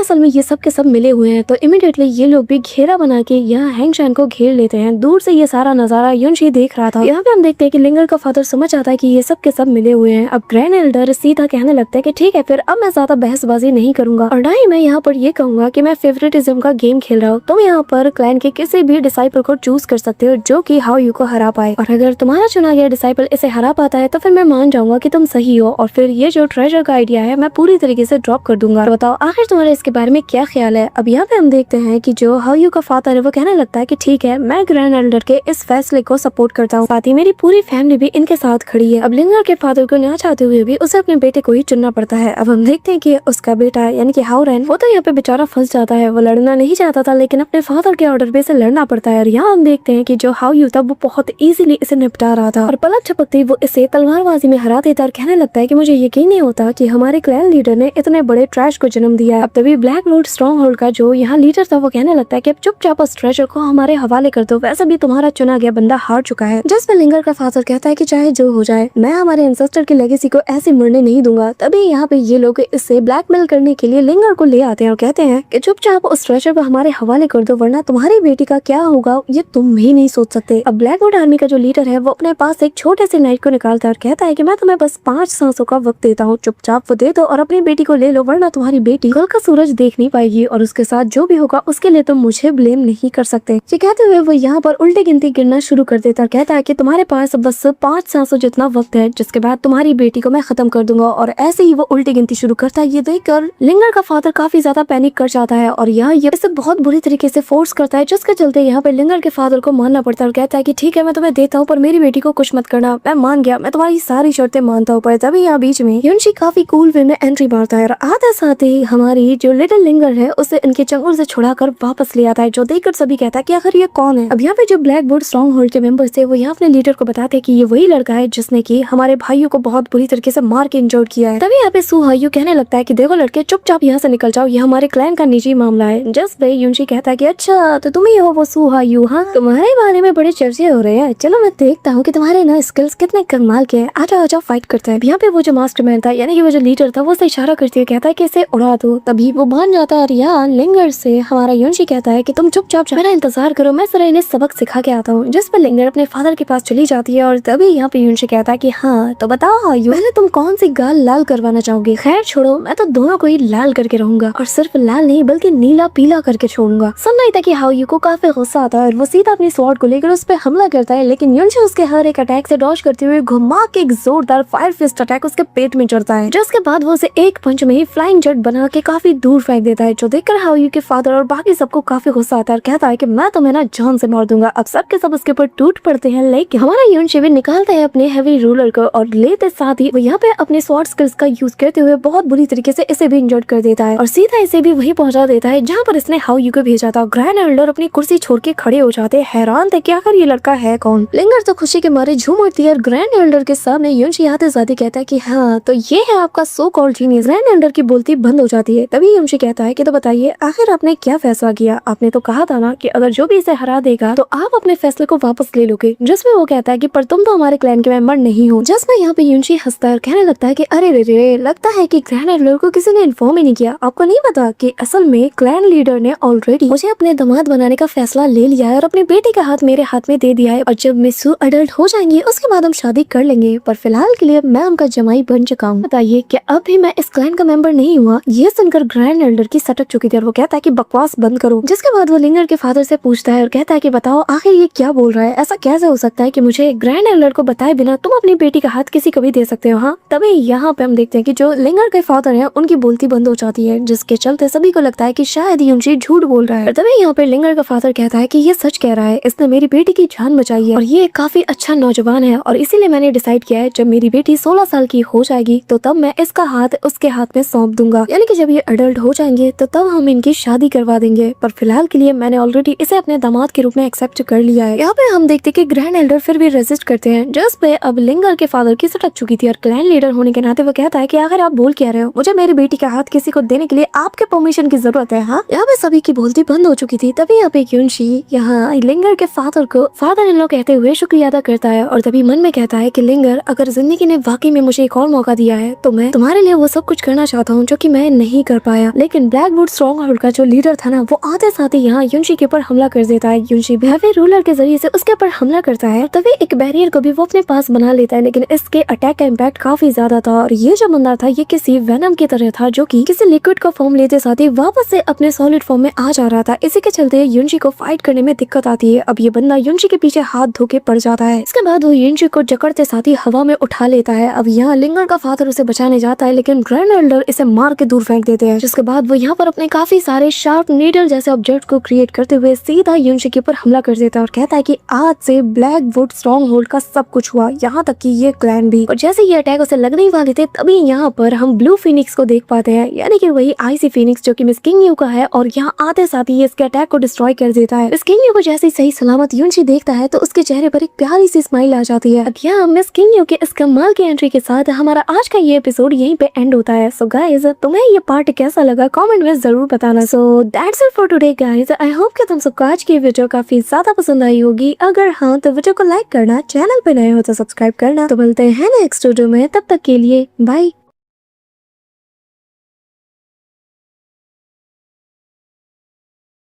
असल में ये सब के सब मिले हुए हैं। तो इमीडिएटली ये लोग भी घेरा बना के यहाँ हैंग चांग को घेर लेते हैं। दूर से ये सारा नजारा युनशी देख रहा था। यहाँ पे हम देखते हैं कि लिंगर का फादर समझ आता है कि ये सब के सब मिले हुए हैं। अब ग्रैंड एल्डर सीधा कहने लगता है कि ठीक है, फिर अब मैं ज्यादा बहसबाजी नहीं करूंगा और ना ही मैं यहाँ पर ये कहूंगा कि मैं फेवरेटिज्म का गेम खेल रहा हूँ। तुम यहाँ पर क्लैन के किसी भी डिसाइपल को चूज कर सकते हो जो कि हाउ यू को हरा पाए, और अगर तुम्हारा चुना गया डिसाइपल इसे हरा पाता है तो फिर मैं मान जाऊंगा कि तुम सही हो, और फिर ये जो ट्रेजर का आइडिया है मैं पूरी तरीके से ड्रॉप कर दूंगा। तो बताओ आखिर तुम्हारा इसके बारे में क्या ख्याल है? अब यहाँ पे हम देखते हैं कि जो हाउ यू का फादर है वो कहने लगता है कि ठीक है, मैं ग्रैंड एल्डर के इस फैसले को सपोर्ट करता हूँ, साथ ही मेरी पूरी फैमिली भी इनके साथ खड़ी है। अब लिंगर के फादर को ना चाहते हुए भी उसे अपने बेटे को ही चुनना पड़ता है। अब हम देखते हैं कि उसका बेटा यानी कि हाउ रैन, वो तो यहाँ पे बेचारा फंस जाता है। वो लड़ना नहीं चाहता था, लेकिन अपने फादर के ऑर्डर पे से लड़ना पड़ता है। और यहाँ हम देखते हैं कि जो हाउ यू था वो बहुत इजीली इसे निपटा रहा था और पलक झपकते वो इसे तलवारबाजी में हरा देता और कहने लगता है कि मुझे यकीन नहीं होता कि हमारे क्लैन लीडर ने इतने बड़े ट्रैश को जन्म दिया है। अब तभी ब्लैक लॉर्ड स्ट्रॉन्ग होल्ड का जो यहाँ लीडर था वो कहने लगता है कि अब चुपचाप उस ट्रेजर को हमारे हवाले कर दो, वैसे भी तुम्हारा चुना गया बंदा हार चुका है। जिसमें लिंगर का फादर कहता है कि चाहे जो हो जाए मैं हमारे एंसेस्टर की लेगेसी को ऐसे मरने नहीं दूंगा। तभी यहाँ पे ये लोग इससे ब्लैकमेल करने के लिए लिंगर को ले आते हैं और कहते हैं कि चुपचाप उस ट्रेजर को हमारे हवाले कर दो, वरना तुम्हारी बेटी का क्या होगा ये तुम भी नहीं सोच सकते। अब ब्लैकवुड आर्मी का जो लीडर है वो अपने पास एक छोटे से नाइट को निकालता है और कहता है कि मैं तुम्हें बस 5 सांसों का वक्त देता हूँ, चुपचाप वो दे दो और अपनी बेटी को ले लो, वरना तुम्हारी बेटी कल का सूरज देख नहीं पाएगी और उसके साथ जो भी होगा उसके लिए तुम मुझे ब्लेम नहीं कर सकते। ये कहते हुए वो यहाँ पर उल्टी गिनती गिनना शुरू कर देता है और कहता है कि तुम्हारे पास बस 5 सांसों जितना वक्त है, जिसके बाद तुम्हारी बेटी को मैं खत्म कर दूंगा। और ऐसे ही वो उल्टी गिनती शुरू करता है। ये देखकर लिंगर का फादर काफी ज्यादा पैनिक कर जाता है और यहाँ ये इसे बहुत बुरी तरीके से फोर्स करता है, जिसके चलते यहाँ पे लिंगर के फादर को मानना पड़ता है और कहता है कि ठीक है मैं तुम्हें देता हूँ पर मेरी बेटी को कुछ मत करना। मैं मान गया, मैं तुम्हारी सारी शर्तें मानता हूँ। पर तभी यहाँ बीच में युनशी काफी कूल वे में एंट्री मारता है और आते साथ ही हमारी जो लिटिल लिंगर है उसे इनके चंगुल से छुड़ाकर वापस ले आता है, जो देखकर सभी कहता है कि आखिर ये कौन है। अब यहाँ पे जो ब्लैकवुड स्ट्रॉन्ग होल्ड के मेंबर्स थे वो यहाँ अपने लीडर को बताते हैं कि ये वही लड़का है जिसने की हमारे भाइयों को बहुत बुरी तरीके से मार के इंजर्ड किया है। तभी यहाँ पे सू हायू कहने लगता है कि देखो लड़के, चुपचाप यहाँ से निकल जाओ, ये हमारे क्लैन का निजी मामला है। जस्ट भाई युनशी कहता है कि अच्छा तो तुम ही हो वो सू हायू? हाँ, तुम्हारे बारे में बड़े चर्चे हो रहे हैं, चलो मैं देखता हूँ कि तुम्हारे ना स्किल्स कितने कमाल के हैं, आजा आजा फाइट करते हैं। यहाँ पे वो जो मास्टरमैन था यानी कि वो जो लीडर था वो उसे इशारा करते हुए कहता है कि इसे उड़ा दो। तभी वो मान जाता है और यहाँ लिंगर से हमारा युनशी कहता है कि तुम चुपचाप मेरा इंतजार करो, मैं जरा इन्हें सबक सिखा के आता हूँ। जिस पर लिंगर अपने फादर के पास चली जाती है और तभी यहाँ पे युनशी कहता है कि हाँ तो बताओ हायू, पहले तुम कौन सी गाल लाल करवाना चाहोगे? खैर छोड़ो, मैं तो दोनों को ही लाल करके रहूंगा और सिर्फ लाल नहीं बल्कि नीला पीला करके छोड़ूंगा। सुनना ही था कि हायू को काफी गुस्सा आता है और वो सीधा अपनी स्वॉर्ड को लेकर उस पर हमला करता है, लेकिन युनशी उसके हर एक अटैक से डॉज करते हुए घुमा के एक जोरदार फायर फिस्ट अटैक उसके पेट में चढ़ता है, जिसके बाद वो उसे एक पंच में ही फ्लाइंग जेट बना के काफी दूर फेंक देता है, जो देखकर हायू के फादर और बाकी सबको काफी गुस्सा आता है और कहता है कि मैं तुम्हें ना जान से मार दूंगा। अब सब के सब उसके ऊपर टूट पड़ते हैं, लेकिन हमारा युनशी भी निकालता है अपने हैवी रूलर को और लेते साथ ही वो यहाँ पे अपने स्वॉर्ड स्किल्स का यूज करते हुए बहुत बुरी तरीके से इसे भी इंजर्ड कर देता है और सीधा इसे भी वही पहुंचा देता है जहाँ पर इसने हाउ यू को भेजा था। ग्रैंड एल्डर अपनी कुर्सी छोड़ के खड़े हो जाते, हैरान थे कि आखिर ये लड़का है कौन। लिंगर तो खुशी के मारे झूम उठती है और ग्रैंड एल्डर के सामने युनशी आते जाते कहता है कि हाँ तो ये है आपका so called genius. Grand Elder की बोलती बंद हो जाती है। तभी युनशी कहता है कि तो बताइए आखिर आपने क्या फैसला किया? आपने तो कहा था ना कि अगर जो भी इसे हरा देगा तो आप अपने फैसले को वापस ले लोगे। जिसमें वो कहता है कि पर तुम तो हमारे क्लैन के मेंबर नहीं हो। जिसमें यहाँ पे युनशी हंसता है और कहने लगता है कि अरे रे रे, लगता है कि ग्रैंड एल्डर को किसी ने इन्फॉर्म ही नहीं किया। आपको नहीं पता कि असल में क्लैन लीडर ने ऑलरेडी मुझे अपने दामाद बनाने का फैसला ले लिया है और अपनी बेटी का हाथ मेरे हाथ में दे दिया है और जब मिसू अडल्ट हो जाएंगे उसके बाद हम शादी कर लेंगे, पर फिलहाल के लिए मैं उनका जमाई बन चुका हूँ। बताइए क्या अब भी मैं इस क्लैन का मेंबर नहीं हुआ? ये सुनकर ग्रैंड एल्डर की सटक चुकी थी और वो कहता है कि बकवास बंद करो। जिसके बाद वो लिंगर के फादर से पूछता है और कहता है कि बताओ आखिर ये क्या बोल रहा है? ऐसा कैसे हो सकता है कि मुझे ग्रैंड एल्डर को बताए बिना तुम अपनी बेटी का हाथ किसी को भी दे सकते हो? हाँ, तभी यहाँ पे हम देखते हैं कि जो लिंगर के फादर है उनकी बोलती बंद हो जाती है, जिसके चलते सभी को लगता है कि शायद युनशी झूठ बोल रहा है। तभी यहाँ पे लिंगर का फादर कहता है कि ये सच कह रहा है, इसने मेरी बेटी की जान बचाई है और ये काफी अच्छा नौजवान है और इसीलिए मैंने डिसाइड किया है जब मेरी बेटी 16 साल की हो जाएगी तो तब मैं इसका हाथ उसके हाथ में सौंप दूंगा, यानी कि जब ये अडल्ट हो जाएंगे तो तब हम इनकी शादी करवा देंगे। पर फिलहाल के लिए मैंने ऑलरेडी इसे अपने दामाद के रूप में एक्सेप्ट कर लिया है। यहाँ पे हम देखते कि ग्रैंड एल्डर फिर भी रेजिस्ट करते हैं, जिस पे अब लिंगर के फादर की सटक चुकी थी और क्लैन लीडर होने के नाते वो कहता है कि आखिर आप बोल क्या रहे हो? मुझे मेरी बेटी का हाथ किसी को देने के लिए आपके परमिशन की जरूरत है? हाँ, यहाँ पे सभी की बोलती बंद हो चुकी थी। तभी यहाँ पे युनशी यहाँ लिंगर के फादर इन लॉ कहते हुए शुक्रिया अदा करता है और तभी मन में कहता है कि लिंगर, अगर जिंदगी ने वाकई में मुझे एक और मौका दिया है तो मैं तुम्हारे लिए वो सब कुछ करना चाहता हूँ जो कि मैं नहीं कर पाया। लेकिन ब्लैकवुड स्ट्रॉन्गहोल्ड का जो लीडर था ना, वो आते साथ ही यहाँ युनशी के ऊपर हमला कर देता है। युनशी हैवी रूलर के जरिए से उसके ऊपर हमला करता है। तभी एक बैरियर को भी वो अपने पास बना लेता है, लेकिन इसके अटैक का इम्पैक्ट काफी ज्यादा था और ये जो बंदा था ये किसी वेनम की तरह था जो कि किसी लिक्विड का फॉर्म लेते साथ ही वापस से अपने सॉलिड फॉर्म में आ जा रहा था। इसी के चलते युनशी को फाइट करने में दिक्कत आती है। अब ये बंदा युनशी के पीछे हाथ धो के पड़ जाता है। इसके बाद वो युनशी को जकड़ते साथ ही हवा में उठा लेता है। अब यहाँ लिंगर का फादर उसे बचाने जाता है, लेकिन ग्रैंड एल्डर इसे मार के दूर फेंक देते हैं। जिसके बाद वो यहाँ पर अपने काफी सारे शार्प नीडल जैसे ऑब्जेक्ट को क्रिएट करते हुए सीधा युनशी के ऊपर हमला कर देता है और कहता है कि आज से ब्लैकवुड स्ट्रॉन्गहोल्ड का सब कुछ हुआ, यहाँ तक कि ये क्लैन भी। और जैसे ये अटैक उसे लगने ही वाले थे तभी यहाँ पर हम ब्लू फिनिक्स को देख पाते हैं, यानी कि वही आईसी फिनिक्स जो कि मिस किंग यू का है और यहाँ आते साथ ही इसके अटैक को डिस्ट्रॉय कर देता है। मिस किंग यू को जैसे सही सलामत युनशी देखता है तो उसके चेहरे पर एक प्यारी सी स्माइल आ जाती है। अब यहाँ मिस किंग यू के इस कमाल की एंट्री के साथ हमारा आज का ये एपिसोड यहीं पे एंड होता है। सो गाइज, तुम्हें ये पार्ट कैसा लगा कमेंट में जरूर बताना। So that's it for today guys. I hope कि तुम सबको आज की वीडियो काफी ज्यादा पसंद आई होगी। अगर हाँ तो वीडियो को लाइक करना, चैनल पे नए हो तो सब्सक्राइब करना। तो मिलते हैं नेक्स्ट वीडियो में, तब तक के लिए बाय।